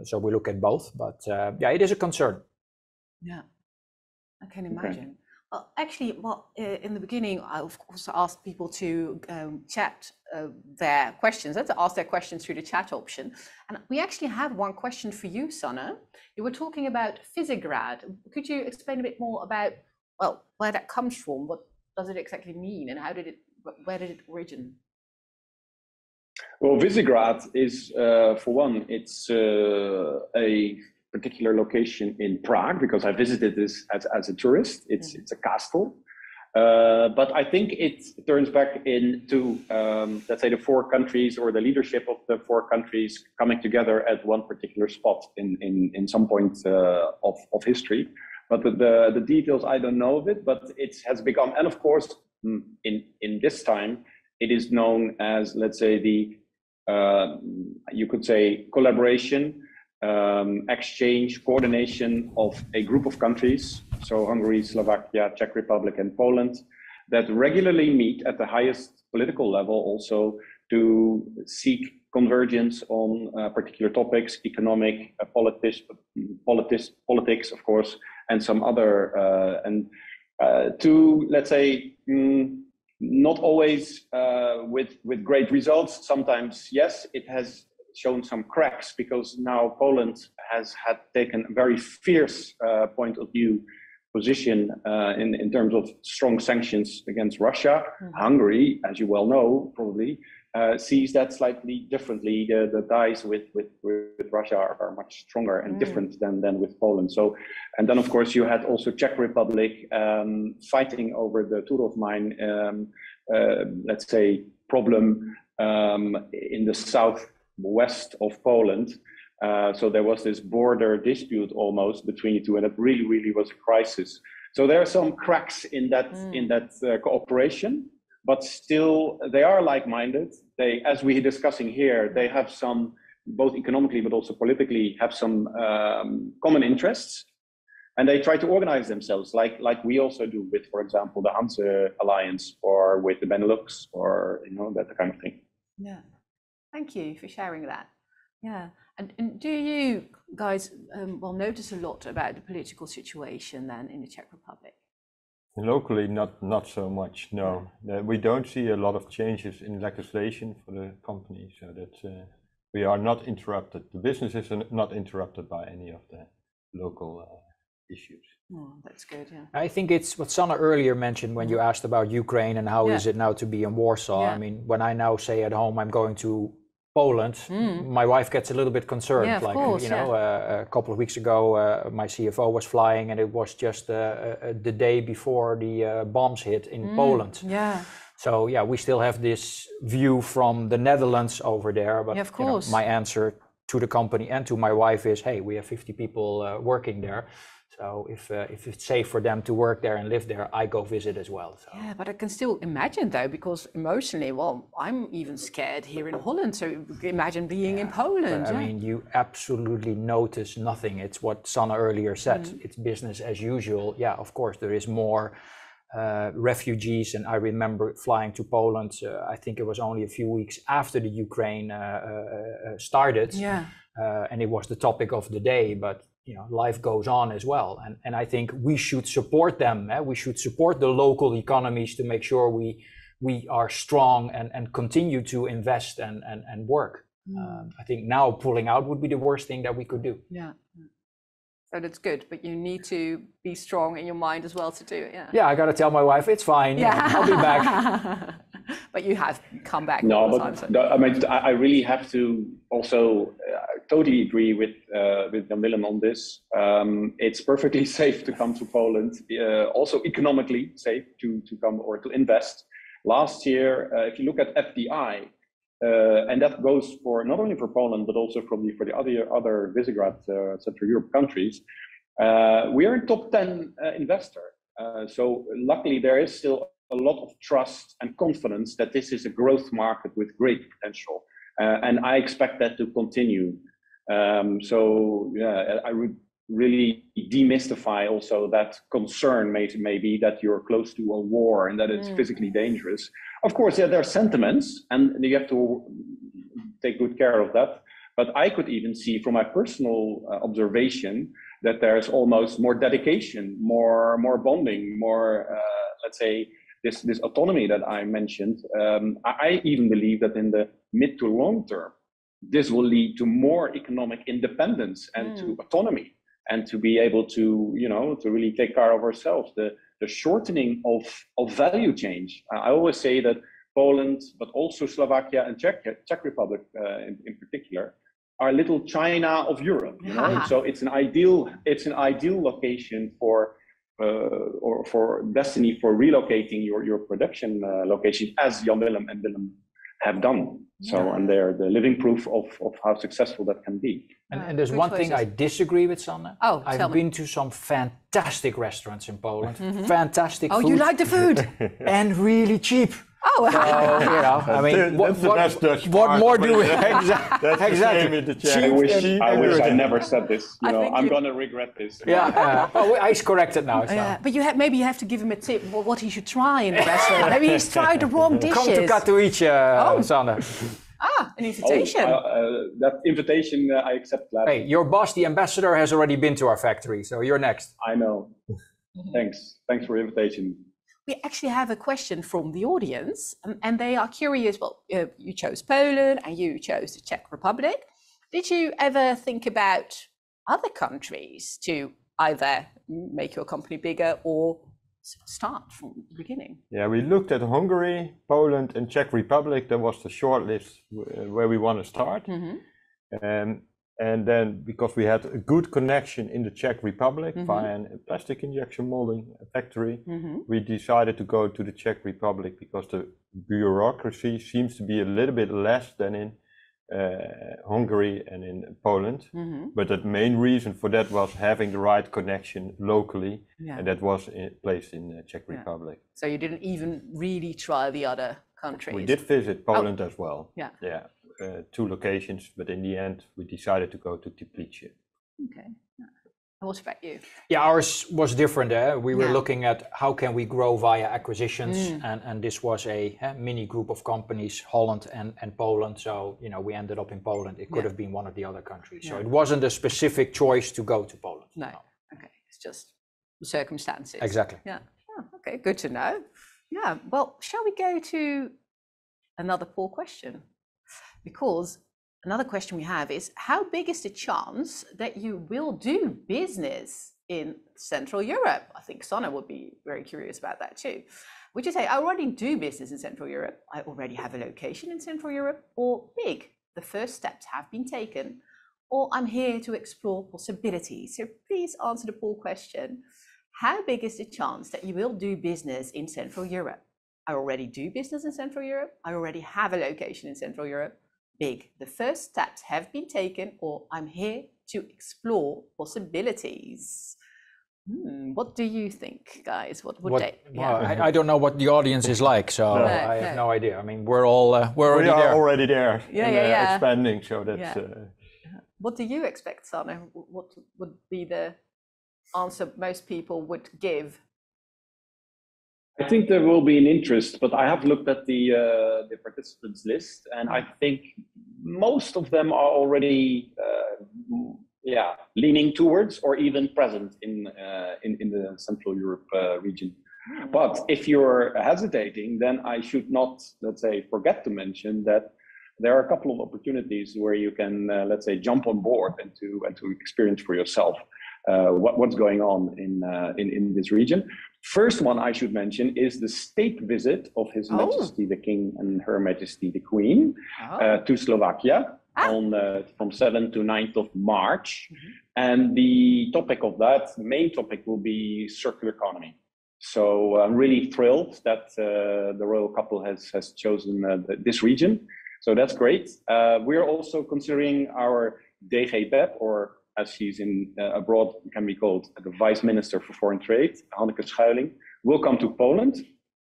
So we look at both, but it is a concern. Yeah, I can imagine. Well, actually, in the beginning, I of course asked people to chat their questions, to ask their questions through the chat option. And we actually have one question for you, Sanne. You were talking about Visegrad. Could you explain a bit more about, where that comes from? What does it exactly mean, and where did it originate? Well, Visegrad is, for one, it's a particular location in Prague, because I visited this as a tourist. It's a castle. But I think it turns back into, let's say, the 4 countries, or the leadership of the 4 countries coming together at one particular spot in some point of history. But the details, I don't know of it, but it has become, and of course, in this time, it is known as, let's say, you could say, collaboration, exchange, coordination of a group of countries, so Hungary, Slovakia, Czech Republic, and Poland, that regularly meet at the highest political level also to seek convergence on particular topics, economic, politics, of course, and some other, to, let's say, not always with great results. Sometimes, yes, it has shown some cracks, because now Poland has taken a very fierce point of view position in terms of strong sanctions against Russia. Hungary, as you well know, probably sees that slightly differently. The ties with Russia are much stronger and different than with Poland. So, and then of course you had also Czech Republic fighting over the Turów mine, let's say, problem in the southwest of Poland. So there was this border dispute almost between the two, and it really was a crisis. So there are some cracks in that cooperation, but still they are like-minded. They, as we're discussing here, they have some, both economically but also politically, have some common interests. And they try to organize themselves like we also do with, for example, the Hanse Alliance or with the Benelux or, that kind of thing. Yeah, thank you for sharing that. Yeah, and do you guys notice a lot about the political situation then in the Czech Republic? Locally, not so much, no. We don't see a lot of changes in legislation for the company, so that we are not interrupted. The business is not interrupted by any of the local issues. Oh, that's good, yeah. I think it's what Sanne earlier mentioned when you asked about Ukraine and how is it now to be in Warsaw. Yeah. I mean, when I now say at home I'm going to Poland, my wife gets a little bit concerned. Yeah, of course, a couple of weeks ago, my CFO was flying, and it was just the day before the bombs hit in Poland. Yeah. So yeah, we still have this view from the Netherlands over there. But yeah, of course. My answer to the company and to my wife is, hey, we have 50 people working there. So if it's safe for them to work there and live there, I go visit as well. So. Yeah, but I can still imagine though, because emotionally, I'm even scared here in Holland. So imagine being in Poland. I mean, you absolutely notice nothing. It's what Sanne earlier said. It's business as usual. Yeah, of course, there is more refugees. And I remember flying to Poland, I think it was only a few weeks after the Ukraine started. Yeah. And it was the topic of the day, but life goes on as well. And I think we should support them. We should support the local economies to make sure we are strong and continue to invest and work. I think now pulling out would be the worst thing that we could do. Yeah. So that's good, but you need to be strong in your mind as well to do it. Yeah. Yeah, I got to tell my wife it's fine. Yeah, I'll be back. But you have come back. No, all the but time, so. I mean, I really have to also totally agree with Willem on this. It's perfectly safe to come to Poland, also economically safe to come or to invest. Last year, if you look at FDI, and that goes for not only for Poland but also for the other Visegrad Central Europe countries, we are in top 10 investor. So luckily there is still a lot of trust and confidence that this is a growth market with great potential, and I expect that to continue. So yeah, I would really demystify also that concern maybe that you're close to a war and that it's physically dangerous. Of course, yeah, there are sentiments, and you have to take good care of that. But I could even see from my personal observation that there's almost more dedication, more bonding, more let's say this autonomy that I mentioned. I even believe that in the mid to long term, this will lead to more economic independence and to autonomy, and to be able to, to really take care of ourselves. The shortening of value change. I always say that Poland, but also Slovakia and Czech Republic in particular, are little China of Europe. So it's an ideal location for destiny for relocating your production location, as Jan Willem and Willem have done. So, and they're the living proof of how successful that can be. And there's one thing I disagree with, Sanne. Oh, I've been to some fantastic restaurants in Poland. Fantastic food. Oh, you like the food? And really cheap. Oh, so, I mean, what more do we? Exactly. I wish I never said this. I'm gonna regret this. Yeah. I corrected now. But maybe you have to give him a tip what he should try in the restaurant. Maybe he's tried the wrong dishes. Come to Katowice, Sanne. An invitation. That invitation I accept gladly. Hey, your boss, the ambassador, has already been to our factory, so you're next. I know. Thanks for the invitation. We actually have a question from the audience, and they are curious. Well, you chose Poland and you chose the Czech Republic. Did you ever think about other countries to either make your company bigger or start from the beginning? Yeah, we looked at Hungary, Poland, and Czech Republic. That was the short list where we want to start. And then, because we had a good connection in the Czech Republic via a plastic injection molding factory, we decided to go to the Czech Republic because the bureaucracy seems to be a little bit less than in Hungary and in Poland. But the main reason for that was having the right connection locally, and that was placed in the Czech Republic. So you didn't even really try the other countries? We did visit Poland as well. Yeah. 2 locations, but in the end we decided to go to Teplice. Okay. What about you? Yeah, ours was different. We were looking at how can we grow via acquisitions, and this was a mini group of companies, Holland and Poland. So we ended up in Poland. It could have been one of the other countries. So it wasn't a specific choice to go to Poland. No. Okay, it's just the circumstances. Exactly. Yeah. Oh, okay, good to know. Yeah. Well, shall we go to another poll question? Because another question we have is, how big is the chance that you will do business in Central Europe? I think Sanne would be very curious about that too. Would you say, I already do business in Central Europe, I already have a location in Central Europe, or big, the first steps have been taken, or I'm here to explore possibilities? So please answer the poll question. How big is the chance that you will do business in Central Europe? I already do business in Central Europe, I already have a location in Central Europe. Big, the first steps have been taken, or I'm here to explore possibilities. What do you think, guys? What would they? I don't know what the audience is like, so I have no idea. I mean, we're already there. Yeah. Expanding, so that's. What do you expect, Sanne? What would be the answer most people would give? I think there will be an interest, but I have looked at the participants list, and I think most of them are already leaning towards or even present in the Central Europe region. But if you're hesitating, then I should not, let's say, forget to mention that there are a couple of opportunities where you can, let's say, jump on board and to experience for yourself what's going on in this region. First one I should mention is the state visit of His Majesty the King and Her Majesty the Queen to Slovakia from 7th to 9th of March. And the topic of that, the main topic, will be circular economy. So I'm really thrilled that the royal couple has chosen this region. So that's great. We're also considering our DG, or as she's abroad, can be called the Vice Minister for Foreign Trade, Hanneke Schuiling, will come to Poland,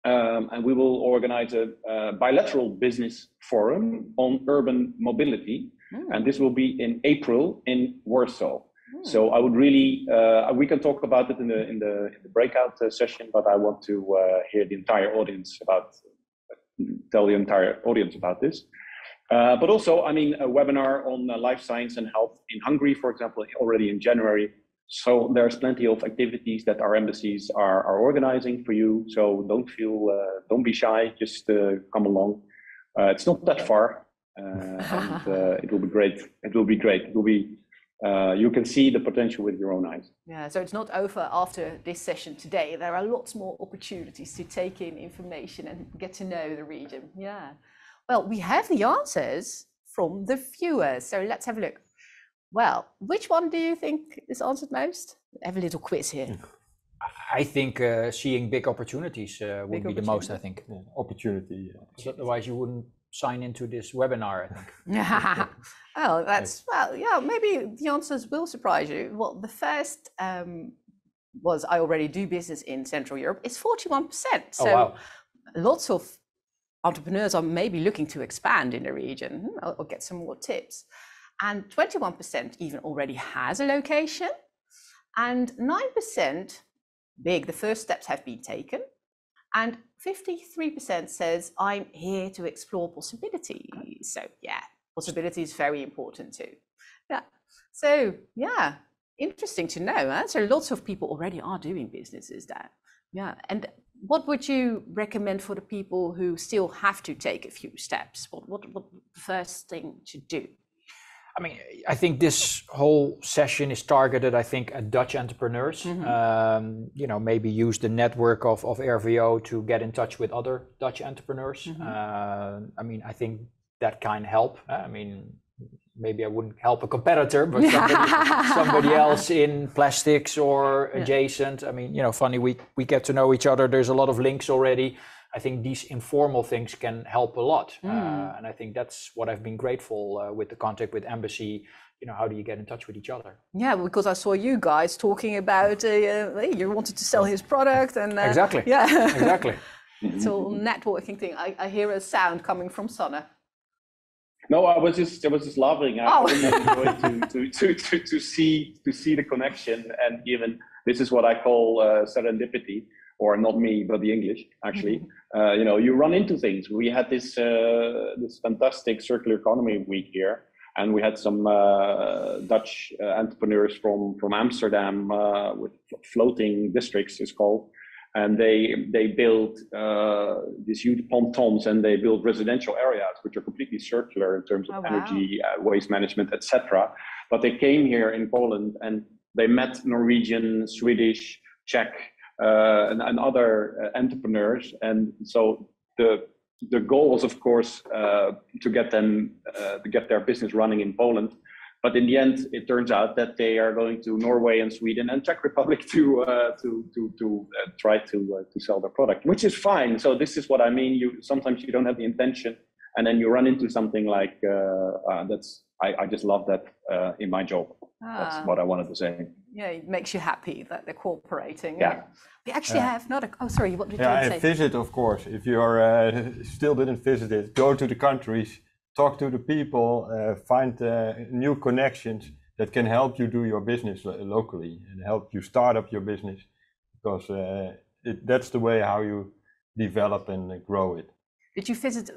and we will organize a bilateral business forum on urban mobility, and this will be in April in Warsaw. So I would really, we can talk about it in the breakout session, but I want to hear the entire audience tell the entire audience about this. But also, I mean, a webinar on life science and health in Hungary, for example, already in January. So there's plenty of activities that our embassies are organizing for you. So don't be shy, just come along. It's not that far, and it will be great. It will be great. It will be, you can see the potential with your own eyes. Yeah, so it's not over after this session today. There are lots more opportunities to take in information and get to know the region. Yeah. Well, we have the answers from the viewers, so let's have a look. Well, which one do you think is answered most? I have a little quiz here. I think seeing big opportunities would be the most, I think. Yeah, opportunity. Otherwise you wouldn't sign into this webinar, I think. Oh, maybe the answers will surprise you. Well, the first was I already do business in Central Europe. It's 41%. So lots of entrepreneurs are maybe looking to expand in the region or get some more tips. And 21% even already has a location. And 9%, big, the first steps have been taken. And 53% says, I'm here to explore possibilities. So yeah, possibility is very important too. Yeah. So yeah, interesting to know. Huh? So lots of people already are doing businesses there. Yeah. And what would you recommend for the people who still have to take a few steps? What the first thing to do? I mean, I think this whole session is targeted, I think, at Dutch entrepreneurs. Maybe use the network of RVO to get in touch with other Dutch entrepreneurs. I mean, I think that can help. I mean, maybe I wouldn't help a competitor, but somebody else in plastics or adjacent. I mean, funny, we get to know each other. There's a lot of links already. I think these informal things can help a lot. And I think that's what I've been grateful with the contact with Embassy. How do you get in touch with each other? Yeah, because I saw you guys talking about you wanted to sell his product and exactly. Yeah, exactly. It's all networking thing. I hear a sound coming from Sanne. No, I was just laughing. I really enjoyed to see the connection, and even this is what I call serendipity, or not me, but the English actually. You run into things. We had this fantastic circular economy week here, and we had some Dutch entrepreneurs from Amsterdam with floating districts, it's called. And they built these huge pontons, and they built residential areas which are completely circular in terms of energy, waste management, etc. But they came here in Poland and they met Norwegian, Swedish, Czech, and other entrepreneurs. And so the goal was, of course, to get their business running in Poland. But in the end, it turns out that they are going to Norway and Sweden and Czech Republic to try to sell their product, which is fine. So this is what I mean. Sometimes you don't have the intention, and then you run into something like that's. I just love that in my job. That's what I wanted to say. Yeah, it makes you happy that they're cooperating. Yeah. We actually have not a. Oh, sorry. What did you say? Visit, of course. If you are still didn't visit it, go to the countries. Talk to the people, find new connections that can help you do your business locally and help you start up your business, because that's the way how you develop and grow it. Did you visit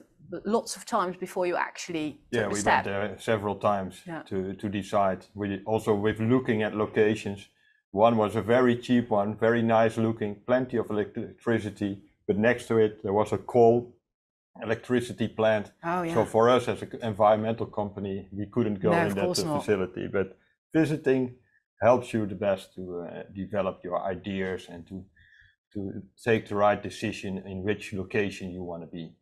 lots of times before you actually took the step? Went there several times to decide. We also with looking at locations. One was a very cheap one, very nice looking, plenty of electricity, but next to it there was a coal electricity plant. So for us as an environmental company, we couldn't go in that facility. But visiting helps you the best to develop your ideas and to take the right decision in which location you want to be.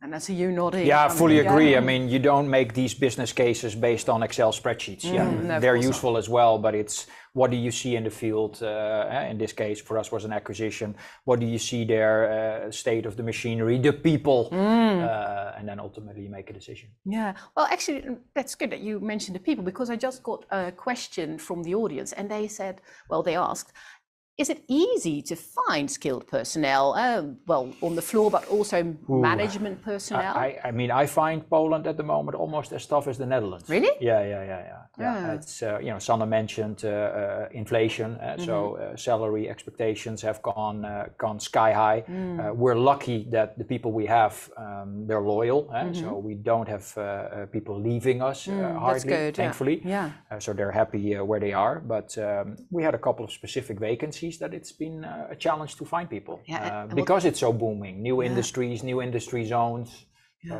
And I see you nodding. Yeah, I fully agree. I mean, you don't make these business cases based on Excel spreadsheets. No, they're useful as well, but it's what do you see in the field? In this case, for us, was an acquisition. What do you see there? State of the machinery, the people, and then ultimately you make a decision. Yeah. Well, actually, that's good that you mentioned the people, because I just got a question from the audience, and they said, they asked, is it easy to find skilled personnel, on the floor, but also management personnel? I mean, I find Poland at the moment almost as tough as the Netherlands. Really? Yeah. It's Sanne mentioned inflation, so salary expectations have gone sky high. We're lucky that the people we have, they're loyal, so we don't have people leaving us hardly, thankfully. Yeah. So they're happy where they are, but we had a couple of specific vacancies that it's been a challenge to find people because it's so booming. New industries, new industry zones. So,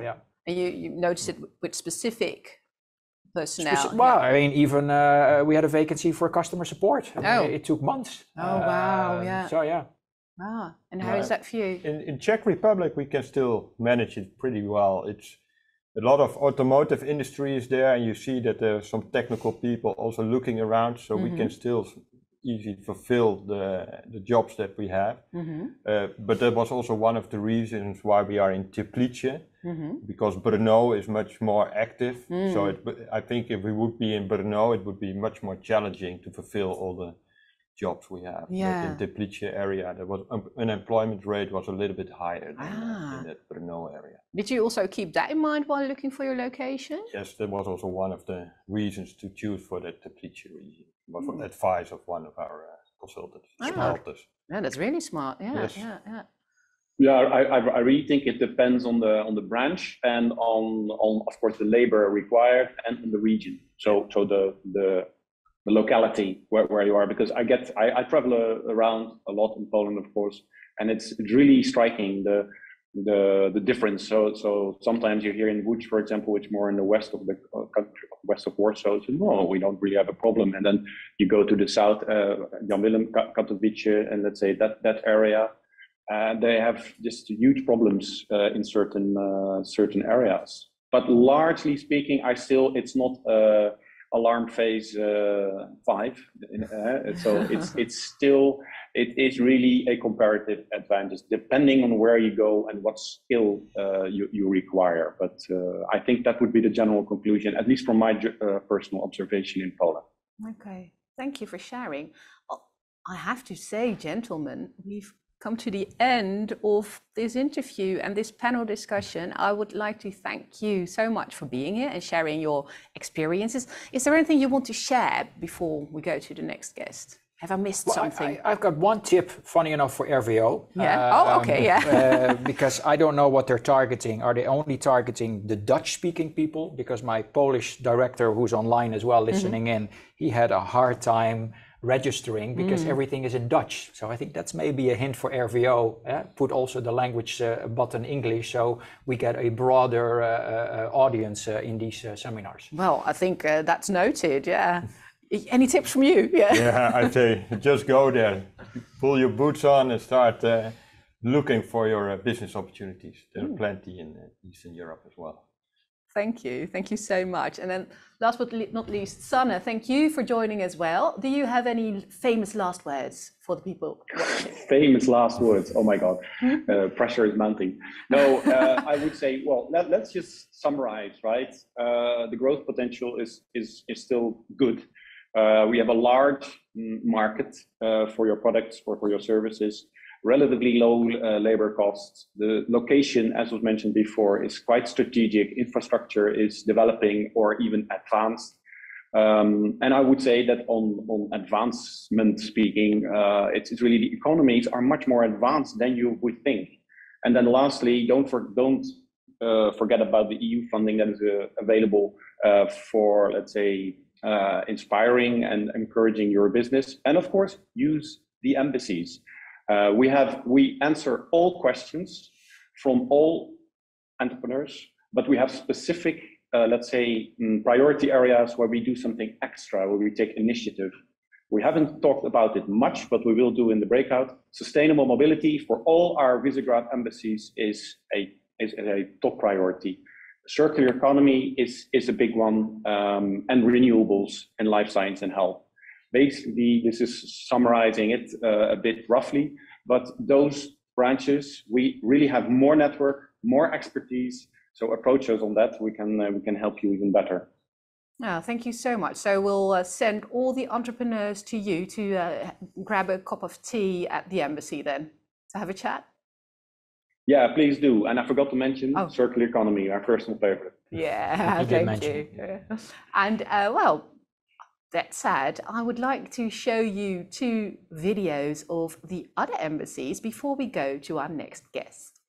And you noticed it with specific personnel. I mean, even we had a vacancy for customer support. It took months. Oh, wow. Yeah. So, yeah. And how is that for you? In Czech Republic, we can still manage it pretty well. It's a lot of automotive industry is there, and you see that there are some technical people also looking around, so we can still easily fulfill the jobs that we have. But that was also one of the reasons why we are in Teplice, because Brno is much more active. So I think if we would be in Brno, it would be much more challenging to fulfill all the jobs we have. But in Teplice area, there was unemployment rate was a little bit higher than in that Brno area. Did you also keep that in mind while looking for your location? Yes, that was also one of the reasons to choose for the Teplice region. It was advice of one of our consultants. Helped us. Yeah, that's really smart. I really think it depends on the branch and on of course the labor required and on the region. So the locality where you are, because I travel around a lot in Poland, of course, and it's really striking the difference. So sometimes you're here in Łódź, for example, which more in the west of the country, west of Warsaw. So no, we don't really have a problem. And then you go to the south, Jan Willem, Katowice, and let's say that area, they have just huge problems in certain areas. But largely speaking, it's not alarm phase 5. So it is really a comparative advantage depending on where you go and what skill you require. But I think that would be the general conclusion, at least from my personal observation in Poland. Okay, thank you for sharing. I have to say, gentlemen, we've come to the end of this interview and this panel discussion. I would like to thank you so much for being here and sharing your experiences. Is there anything you want to share before we go to the next guest? Have I missed something? I've got one tip, funny enough, for RVO. Yeah. Okay. Yeah. Because I don't know what they're targeting. Are they only targeting the Dutch-speaking people? Because my Polish director, who's online as well, listening in, he had a hard time registering because everything is in Dutch. So I think that's maybe a hint for RVO. Put also the language button English, so we get a broader audience in these seminars. Well, I think that's noted. Yeah. Any tips from you? Yeah, I say just go there, pull your boots on, and start looking for your business opportunities. There are plenty in Eastern Europe as well. Thank you so much. And then last but not least, Sanne, thank you for joining as well. Do you have any famous last words for the people watching? Famous last words, oh my God, pressure is mounting. No, I would say, well, let's just summarize, right? The growth potential is still good. We have a large market for your products or for your services, relatively low labor costs. The location, as was mentioned before, is quite strategic. Infrastructure is developing or even advanced. And I would say that on advancement speaking, it's really the economies are much more advanced than you would think. And then lastly, don't forget about the EU funding that is available for, let's say, inspiring and encouraging your business, and of course use the embassies. We answer all questions from all entrepreneurs, but we have specific, let's say, priority areas where we do something extra, where we take initiative. We haven't talked about it much, but we will do in the breakout. Sustainable mobility for all our Visegrad embassies is a top priority. Circular economy is a big one, and renewables and life science and health. Basically, this is summarizing it a bit roughly, but those branches, we really have more network, more expertise. So approach us on that. We can help you even better. Oh, thank you so much. So we'll send all the entrepreneurs to you to grab a cup of tea at the embassy then to have a chat. Yeah, please do. And I forgot to mention circular economy, our personal favorite. Yeah, thank you. And well, that said, I would like to show you 2 videos of the other embassies before we go to our next guest.